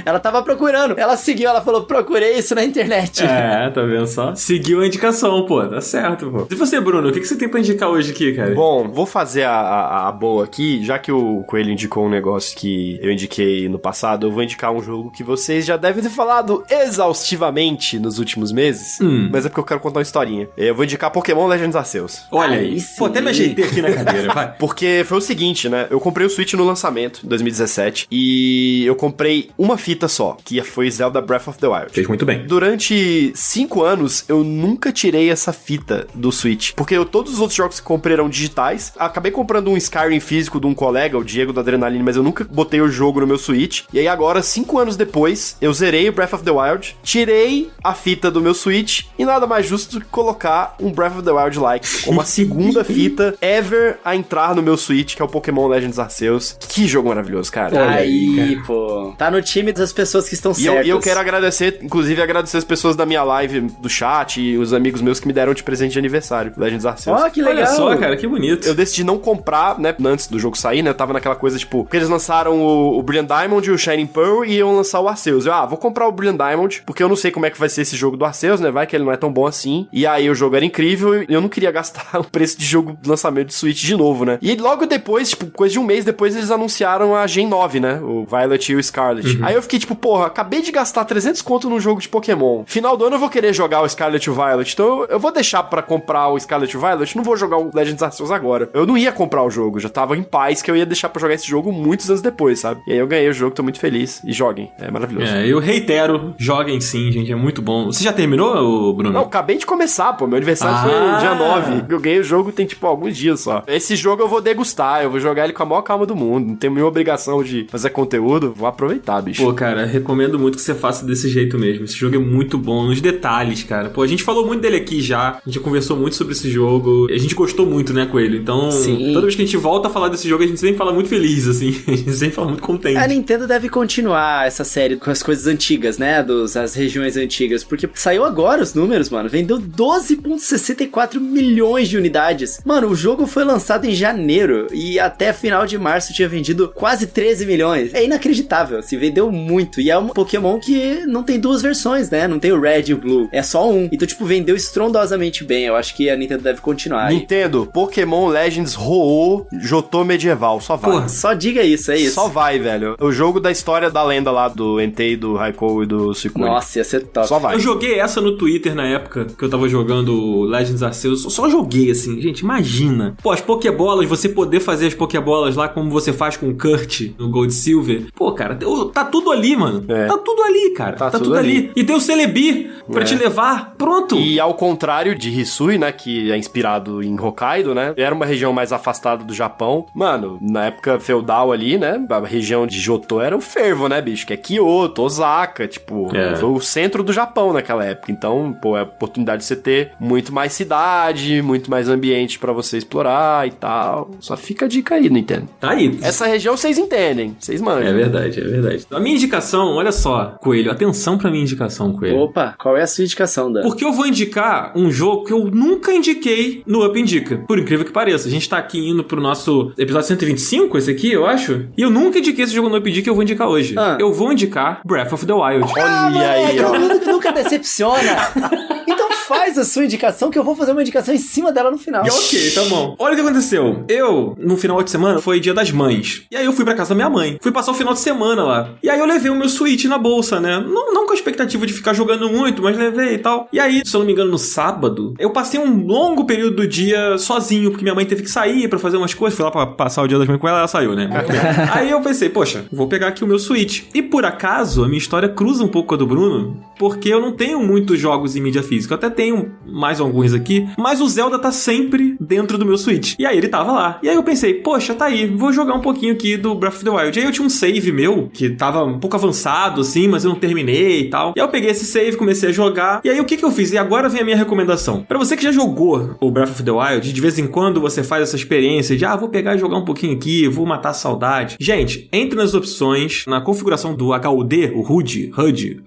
Ela tava procurando, ela seguiu, ela falou, procurei isso na internet. É, tá vendo só? Seguiu a indicação, pô, tá certo, pô. E você, Bruno, o que você tem pra indicar hoje aqui, cara? Bom, vou fazer a boa aqui, já que o Coelho indicou um negócio que eu indiquei no passado, eu vou indicar um jogo que vocês já devem ter falado exaustivamente nos últimos meses, mas é porque eu quero contar uma historinha. Eu vou indicar Pokémon Legends Arceus. Olha aí, pô, até me ajeitei aqui na cadeira, vai. Porque foi o seguinte, né? Eu comprei o Switch no lançamento, em 2017, e eu comprei uma fita só, que foi Zelda Breath of the Wild. Fez muito bem. Durante 5 anos, eu nunca tirei essa fita do Switch, porque todos os outros jogos que comprei eram digitais. Acabei comprando um Skyrim físico de um colega, o Diego do Adrenaline, mas eu nunca botei o jogo no meu Switch. E aí agora, 5 anos depois, eu zerei o Breath of the Wild, tirei a fita do meu Switch, e nada mais justo do que colocar um Breath of the Wild-like, como a segunda fita ever a entrar no meu Switch, que é o Pokémon Legends Arceus. Que jogo maravilhoso, cara. Aí, pô. Tá no time das pessoas que estão certas. E eu quero agradecer, inclusive agradecer as pessoas da minha live, do chat e os amigos meus que me deram de presente de aniversário, Legends Arceus. Ó, que legal. Olha só, cara, que bonito. Eu decidi não comprar, né, antes do jogo sair, né, eu tava naquela coisa, tipo, porque eles lançaram o Brilliant Diamond e o Shining Pearl e iam lançar o Arceus. Eu, vou comprar o Brilliant Diamond, porque eu não sei como é que vai ser esse jogo do Arceus, né, vai que ele não é tão bom assim. E aí o jogo era incrível e eu não queria gastar o preço de jogo de lançamento de Switch de novo, né. E logo depois, tipo, coisa de um mês depois, eles anunciaram a Gen 9, né, o Violet e o Scarlet. Aí eu fiquei tipo, porra, acabei de gastar 300 conto num jogo de Pokémon. Final do ano eu vou querer jogar o Scarlet e o Violet, então eu vou deixar pra comprar o Scarlet e o Violet, não vou jogar o Legends Arceus agora. Eu não ia comprar o jogo, já tava em paz que eu ia deixar pra jogar esse jogo muitos anos depois, sabe? E aí eu ganhei o jogo, tô muito feliz. E joguem, é maravilhoso. Eu reitero, joguem sim, gente, é muito bom. Você já terminou, Bruno? Não, acabei de começar, pô, meu aniversário foi dia 9. Eu ganhei o jogo tem, tipo, alguns dias só. Esse jogo eu vou degustar, eu vou jogar ele com a maior calma do mundo, não tenho nenhuma obrigação de fazer conteúdo, vou aproveitar, bicho. Pô, cara, recomendo muito que você faça desse jeito mesmo. Esse jogo é muito bom, nos detalhes, cara. Pô, a gente falou muito dele aqui já, a gente conversou muito sobre esse jogo, a gente gostou muito, né, Coelho? Então, Sim. Toda vez que a gente volta a falar desse jogo, a gente sempre fala muito feliz, assim. A gente sempre fala muito contente. A Nintendo deve continuar essa série com as coisas antigas, né? As regiões antigas. Porque saiu agora os números, mano. Vendeu 12,64 milhões de unidades. Mano, o jogo foi lançado em janeiro e até final de março tinha vendido quase 13 milhões. É inacreditável, assim, vendeu muito. E é um Pokémon que não tem duas versões, né? Não tem o Red e o Blue. É só um. Então, tipo, vendeu estrondosamente bem. Eu acho que a Nintendo deve continuar aí. Nintendo, Pokémon Legends Ho-Oh Jotô Medieval, só vai. Porra, só diga isso, é isso. Só vai, velho. O jogo da história da lenda lá do Entei, do Raikou e do Suicune. Nossa, ia ser top. Só vai. Eu joguei essa no Twitter na época que eu tava jogando Legends Arceus. Só joguei, assim. Gente, imagina. Pô, as Pokébolas, você poder fazer as Pokébolas lá como você faz com o Kurt no Gold Silver. Pô, cara, tá tudo ali, mano. É. Tá tudo ali, cara. Tá tudo ali. E tem o Celebi pra te levar. Pronto. E ao contrário de Hisui, né, que é inspirado em Hokkaido, né, era uma região mais afastada do Japão. Mano, na época feudal ali, né, a região de Johto era o fervo, né, bicho, que é Kyoto, Osaka, tipo, foi o centro do Japão naquela época. Então, pô, é a oportunidade de você ter muito mais cidade, muito mais ambiente pra você explorar e tal. Só fica a dica aí, Nintendo. Tá aí. Essa região vocês entendem, vocês manjam. É verdade. A minha indicação, olha só, Coelho, atenção pra minha indicação, Coelho. Opa, qual é a sua indicação, Dan? Porque eu vou indicar um jogo que eu nunca indiquei no Up Indica. Por incrível que pareça. A gente tá aqui indo pro nosso episódio 125, esse aqui, eu acho. E eu nunca indiquei esse jogo no Up Indica que eu vou indicar hoje. Eu vou indicar Breath of the Wild. Olha aí, ó. Nunca decepciona. Então faz a sua indicação que eu vou fazer uma indicação em cima dela no final. Ok, tá bom. Olha o que aconteceu. Eu, no final de semana, foi dia das mães. E aí eu fui pra casa da minha mãe. Fui passar o final de semana lá. E aí eu levei o meu Switch na bolsa, né? Não com a expectativa de ficar jogando muito, mas levei e tal. E aí, se eu não me engano, no sábado, eu passei um longo período do dia sozinho, porque minha mãe teve que sair pra fazer umas coisas. Fui lá pra passar o dia das mães com ela saiu, né? Aí eu pensei, poxa, vou pegar aqui o meu Switch. E por acaso, a minha história cruza um pouco com a do Bruno, porque eu não tenho muitos jogos em mídia física. Eu até tenho mais alguns aqui, mas o Zelda tá sempre dentro do meu Switch. E aí ele tava lá. E aí eu pensei, poxa, tá aí, vou jogar um pouquinho aqui do Breath of the Wild. E aí eu tinha um save meu, que tava um pouco avançado, assim, mas eu não terminei e tal. E aí eu peguei esse save, comecei a jogar. E aí o que eu fiz? E agora vem a minha recomendação. Pra você que já jogou o Breath of the Wild, de vez em quando você faz essa experiência de, vou pegar e jogar um pouquinho aqui, vou matar a saudade. Gente, entre nas opções, na configuração do HUD, o HUD, HUD,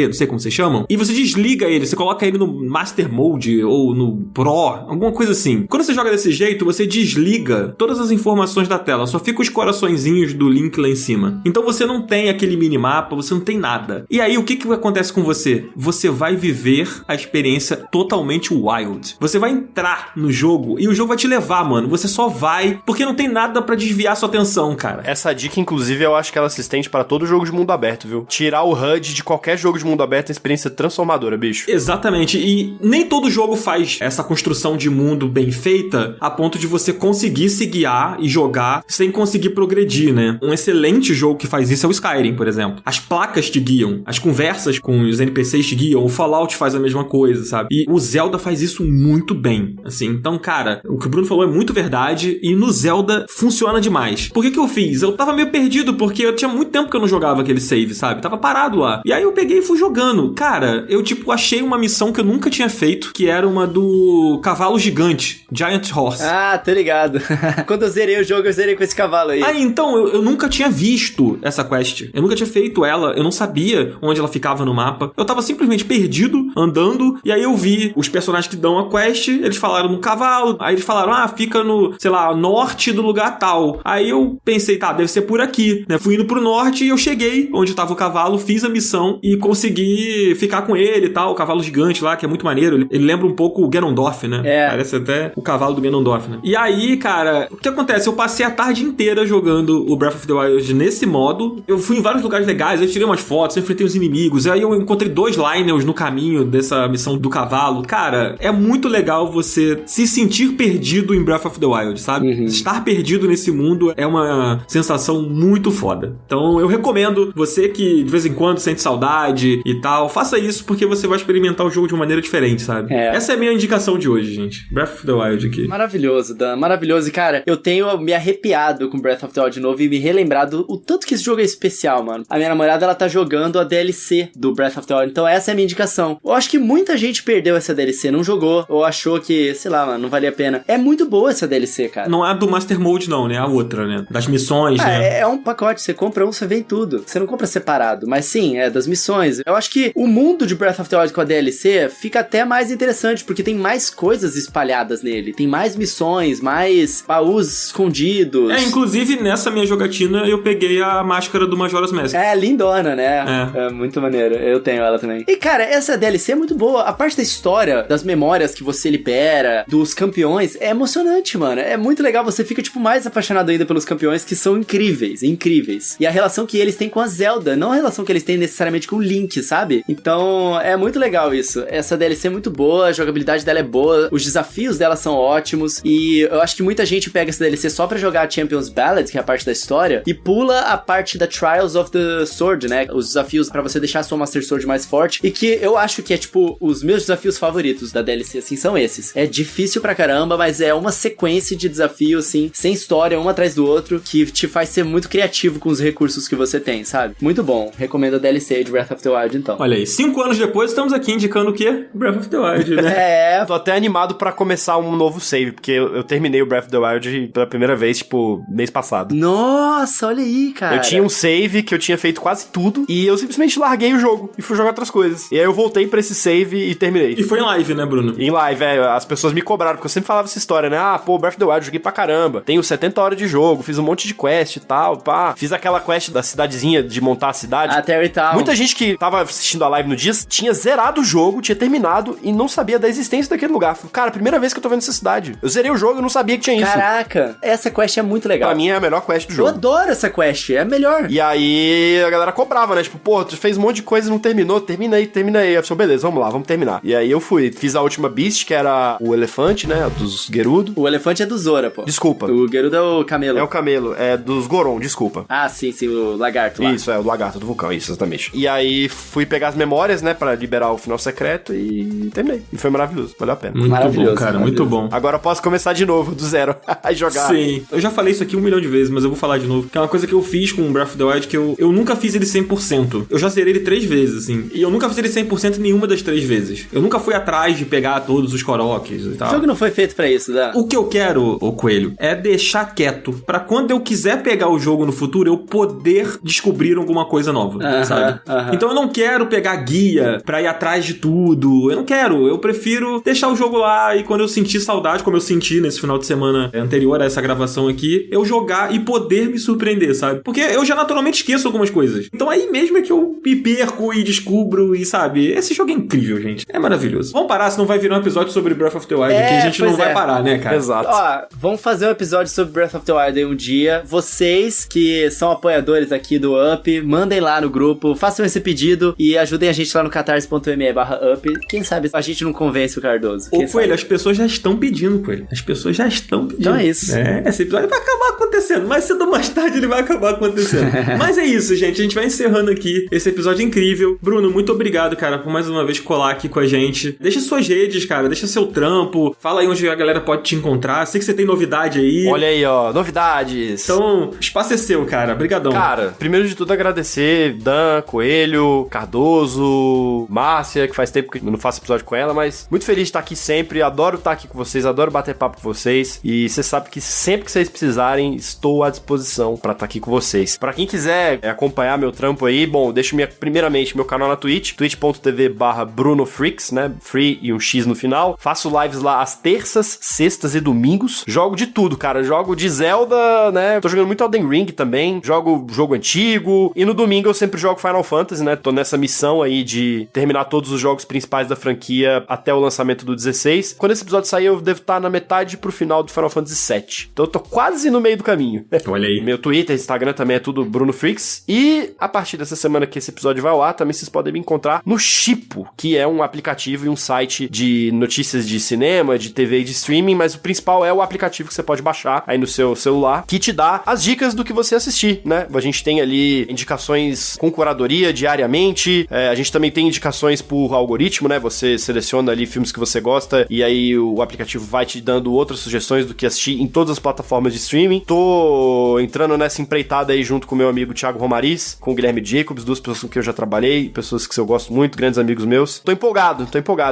não sei como vocês chamam, e você desliga ele, você coloca ele no Master Mode ou no Pro, alguma coisa assim. Quando você joga desse jeito, você desliga todas as informações da tela, só fica os coraçõezinhos do Link lá em cima. Então você não tem aquele minimapa, você não tem nada. E aí, o que acontece com você? Você vai viver a experiência totalmente wild. Você vai entrar no jogo e o jogo vai te levar, mano. Você só vai, porque não tem nada pra desviar sua atenção, cara. Essa dica, inclusive, eu acho que ela se estende para todo jogo de mundo aberto, viu? Tirar o HUD de qualquer jogo de mundo aberto é uma experiência transformadora, bicho. Exatamente. E nem todo jogo faz essa construção de mundo bem feita a ponto de você conseguir se guiar e jogar sem conseguir progredir, né? Um excelente jogo que faz isso é o Skyrim, por exemplo. As placas te guiam, as conversas com os NPCs te guiam, o Fallout faz a mesma coisa, sabe? E o Zelda faz isso muito bem, assim. Então, cara, o que o Bruno falou é muito verdade e no Zelda funciona demais. Por que eu fiz? Eu tava meio perdido porque eu tinha muito tempo que eu não jogava aquele save, sabe? Tava parado lá. E aí eu peguei e fui jogando. Cara, eu achei uma missão que eu nunca tinha feito, que era uma do cavalo gigante, Giant Horse. Tô ligado. Quando eu zerei o jogo, eu zerei com esse cavalo aí. Então, eu nunca tinha visto essa quest. Eu nunca tinha feito ela, eu não sabia onde ela ficava no mapa. Eu tava simplesmente perdido, andando, e aí eu vi os personagens que dão a quest, eles falaram no cavalo, aí eles falaram, fica no, sei lá, norte do lugar tal. Aí eu pensei, deve ser por aqui, né? Fui indo pro norte e eu cheguei onde tava o cavalo, fiz a missão e consegui ficar com ele e tal, o cavalo gigante lá, que é muito maneiro. Ele lembra um pouco o Ganondorf, né? Parece até o cavalo do Ganondorf, né? E aí, cara, o que acontece? Eu passei a tarde inteira jogando o Breath of the Wild nesse modo. Eu fui em vários lugares legais, eu tirei umas fotos, eu enfrentei os inimigos, aí eu encontrei 2 Lynels no caminho dessa missão do cavalo. Cara, é muito legal você se sentir perdido em Breath of the Wild, sabe? Estar perdido nesse mundo é uma sensação muito foda. Então eu recomendo você que de vez em quando sente saudade e tal, faça isso porque você vai experimentar o jogo de uma maneira diferente, sabe? Essa é a minha indicação de hoje, gente. Breath of the Wild aqui. Maravilhoso, Dan, maravilhoso. E cara, eu tenho me arrepiado com Breath of the Wild de novo e me relembrado o tanto que esse jogo é especial, mano. A minha namorada, ela tá jogando a DLC do Breath of the Wild, então essa é a minha indicação. Eu acho que muita gente perdeu essa DLC, não jogou, ou achou que, sei lá, mano, não valia a pena. É muito boa essa DLC, cara. Não é a do Master Mode não, né? A outra, né? Das missões, né? É um pacote, você compra um, você vem tudo. Você não compra separado, mas sim, é das missões. Eu acho que o mundo de Breath of the Wild com a DLC fica até mais interessante, porque tem mais coisas espalhadas nele. Tem mais missões, mais baús escondidos. Inclusive nessa minha jogatina eu peguei a máscara do Majora's Mask. Lindona, né? É muito maneiro. Eu tenho ela também. E cara, essa DLC é muito boa. A parte da história, das memórias que você libera, dos campeões, é emocionante, mano. É muito legal. Você fica, tipo, mais apaixonado ainda pelos campeões, que são incríveis, incríveis. E a relação que eles têm com a Zelda, não a relação que eles têm necessariamente com o Link, sabe? Então, é muito legal isso. Essa DLC DLC é muito boa, a jogabilidade dela é boa, os desafios dela são ótimos, e eu acho que muita gente pega essa DLC só pra jogar a Champions Ballad, que é a parte da história, e pula a parte da Trials of the Sword, né? Os desafios pra você deixar a sua Master Sword mais forte, e que eu acho que é, tipo, os meus desafios favoritos da DLC, assim, são esses. É difícil pra caramba, mas é uma sequência de desafios, assim, sem história, um atrás do outro, que te faz ser muito criativo com os recursos que você tem, sabe? Muito bom. Recomendo a DLC de Breath of the Wild, então. Olha aí, 5 anos depois, estamos aqui indicando o quê? Breath of the Wild, né? É. Tô até animado pra começar um novo save, porque eu terminei o Breath of the Wild pela primeira vez, tipo, mês passado. Nossa, olha aí, cara. Eu tinha um save que eu tinha feito quase tudo, e eu simplesmente larguei o jogo e fui jogar outras coisas. E aí eu voltei pra esse save e terminei. E foi em live, né, Bruno? Em live, as pessoas me cobraram, porque eu sempre falava essa história, né? Ah, pô, Breath of the Wild, joguei pra caramba. Tenho 70 horas de jogo, fiz um monte de quest e tal, pá. Fiz aquela quest da cidadezinha, de montar a cidade. A Terry Town. Muita gente que tava assistindo a live no dia tinha zerado o jogo, tinha terminado e não sabia da existência daquele lugar. Falei, cara, primeira vez que eu tô vendo essa cidade. Eu zerei o jogo e não sabia que tinha isso. Caraca, essa quest é muito legal. Pra mim é a melhor quest do Eu jogo. adoro essa quest, é a melhor. E aí a galera cobrava, né? Tipo, pô, tu fez um monte de coisa e não terminou, termina aí. Eu falei, beleza, vamos lá, vamos terminar. E aí eu fui, fiz a última Beast, que era o elefante, né? Dos Gerudo. O elefante é do Zora, pô. Desculpa. O Gerudo é o camelo. É o camelo, é dos Goron, desculpa. Ah, sim, o lagarto lá. Isso, é o lagarto do vulcão, isso, exatamente. E aí fui pegar as memórias, né, pra liberar o final secreto e terminei. E foi maravilhoso, valeu a pena. Muito Maravilhoso, bom, cara, maravilhoso. muito bom. Agora eu posso começar de novo, do zero, a jogar. Sim. Eu já falei isso aqui 1 milhão de vezes, mas eu vou falar de novo. Que é uma coisa que eu fiz com o Breath of the Wild, que eu nunca fiz ele 100%. Eu já zerei ele 3 vezes, assim. E eu nunca fiz ele 100% nenhuma das 3 vezes. Eu nunca fui atrás de pegar todos os Koroks e tal. O jogo não foi feito pra isso, né? O que eu quero, ô Coelho, é deixar quieto pra quando eu quiser pegar o jogo no futuro, eu poder descobrir alguma coisa nova, sabe? Então eu não quero pegar guia pra ir atrás de tudo. Eu não quero. Eu prefiro deixar o jogo lá e quando eu sentir saudade, como eu senti nesse final de semana anterior a essa gravação aqui, eu jogar e poder me surpreender, sabe? Porque eu já naturalmente esqueço algumas coisas. Então aí mesmo é que eu me perco e descubro e, sabe? Esse jogo é incrível, gente. É maravilhoso. Vamos parar, senão vai virar um episódio sobre Breath of the Wild aqui. A gente não vai parar, né, cara? Exato. Ó, vamos fazer um episódio sobre Breath of the Wild aí um dia. Vocês que são apoiadores aqui do Up, mandem lá no grupo, façam esse pedido e ajudem a gente lá no catarse.me/up. Quem sabe a gente não convence o Cardoso. Ô, Coelho, as pessoas já estão pedindo, Coelho. As pessoas já estão pedindo. Então é isso. Esse episódio vai acabar acontecendo. Mais cedo ou mais tarde ele vai acabar acontecendo. Mas é isso, gente. A gente vai encerrando aqui esse episódio incrível. Bruno, muito obrigado, cara, por mais uma vez colar aqui com a gente. Deixa suas redes, cara. Deixa seu trampo. Fala aí onde a galera pode te encontrar. Sei que você tem novidade aí. Olha aí, ó. Novidades. Então, o espaço é seu, cara. Obrigadão. Cara, primeiro de tudo agradecer Dan, Coelho, Cardoso, Márcia, que faz tempo que eu não faço episódio com ela, mas muito feliz de estar aqui sempre. Adoro estar aqui com vocês, adoro bater papo com vocês. E você sabe que sempre que vocês precisarem, estou à disposição pra estar aqui com vocês. Pra quem quiser acompanhar meu trampo aí, bom, deixo primeiramente meu canal na Twitch, twitch.tv/BrunoFreaks, né? Free e um X no final. Faço lives lá às terças, sextas e domingos. Jogo de tudo, cara. Jogo de Zelda, né? Tô jogando muito Elden Ring também. Jogo jogo antigo. E no domingo eu sempre jogo Final Fantasy, né? Tô nessa missão aí de terminar todos os jogos principais da franquia até o lançamento do 16. Quando esse episódio sair, eu devo estar na metade pro final do Final Fantasy VII. Então eu tô quase no meio do caminho. Olha aí. Meu Twitter, Instagram também é tudo Bruno Freaks. E a partir dessa semana que esse episódio vai ao ar, também vocês podem me encontrar no Shippo, que é um aplicativo e um site de notícias de cinema, de TV e de streaming, mas o principal é o aplicativo que você pode baixar aí no seu celular, que te dá as dicas do que você assistir, né? A gente tem ali indicações com curadoria diariamente, a gente também tem indicações por algoritmo, né? Você seleciona ali filmes que você gosta e aí o aplicativo vai te dando outras sugestões do que assistir em todas as plataformas de streaming. Tô entrando nessa empreitada aí junto com o meu amigo Thiago Romariz, com o Guilherme Jacobs, duas pessoas com quem eu já trabalhei, pessoas que eu gosto muito, grandes amigos meus. Tô empolgado,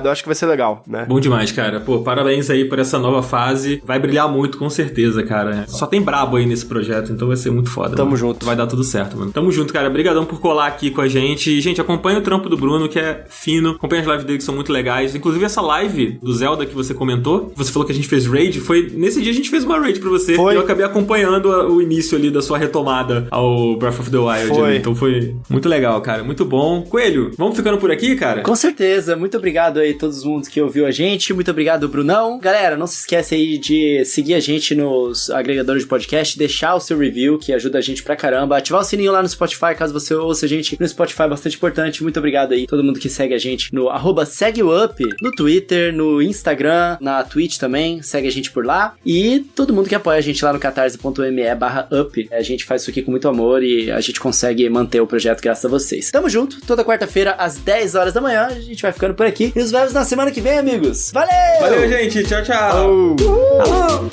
eu acho que vai ser legal, né? Bom demais, cara. Pô, parabéns aí por essa nova fase. Vai brilhar muito, com certeza, cara. Só tem brabo aí nesse projeto, então vai ser muito foda. Tamo mano. junto. Vai dar tudo certo, mano. Tamo junto, cara. Obrigadão por colar aqui com a gente. E, gente, acompanha o trampo do Bruno, que é fino. Acompanha as lives dele, que são muito legais. Inclusive, essa live do Zelda que você comentou, você falou que a gente fez raid, foi... Nesse dia a gente fez uma raid pra você. Foi. E eu acabei acompanhando o início ali da sua retomada ao Breath of the Wild. Foi. Ali. Então foi muito legal, cara. Muito bom. Coelho, vamos ficando por aqui, cara? Com certeza. Muito obrigado aí a todo mundo que ouviu a gente. Muito obrigado, Brunão. Galera, não se esquece aí de seguir a gente nos agregadores de podcast, deixar o seu review, que ajuda a gente pra caramba. Ativar o sininho lá no Spotify, caso você ouça a gente no Spotify, bastante importante. Muito obrigado aí todo mundo que segue a gente no segue o Up no Twitter, no Instagram, na Twitch também, segue a gente por lá. E todo mundo que apoia a gente lá no catarse.me/up, a gente faz isso aqui com muito amor e a gente consegue manter o projeto graças a vocês. Tamo junto, toda quarta-feira às 10 horas da manhã, a gente vai ficando por aqui. E nos vemos na semana que vem, amigos. Valeu! Valeu, gente. Tchau, tchau. Alô!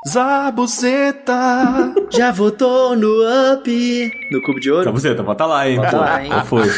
Zabuzeta! Já votou no Up, no Cubo de Ouro? Tá, você, bota lá, hein? Bota lá, hein? Qual foi?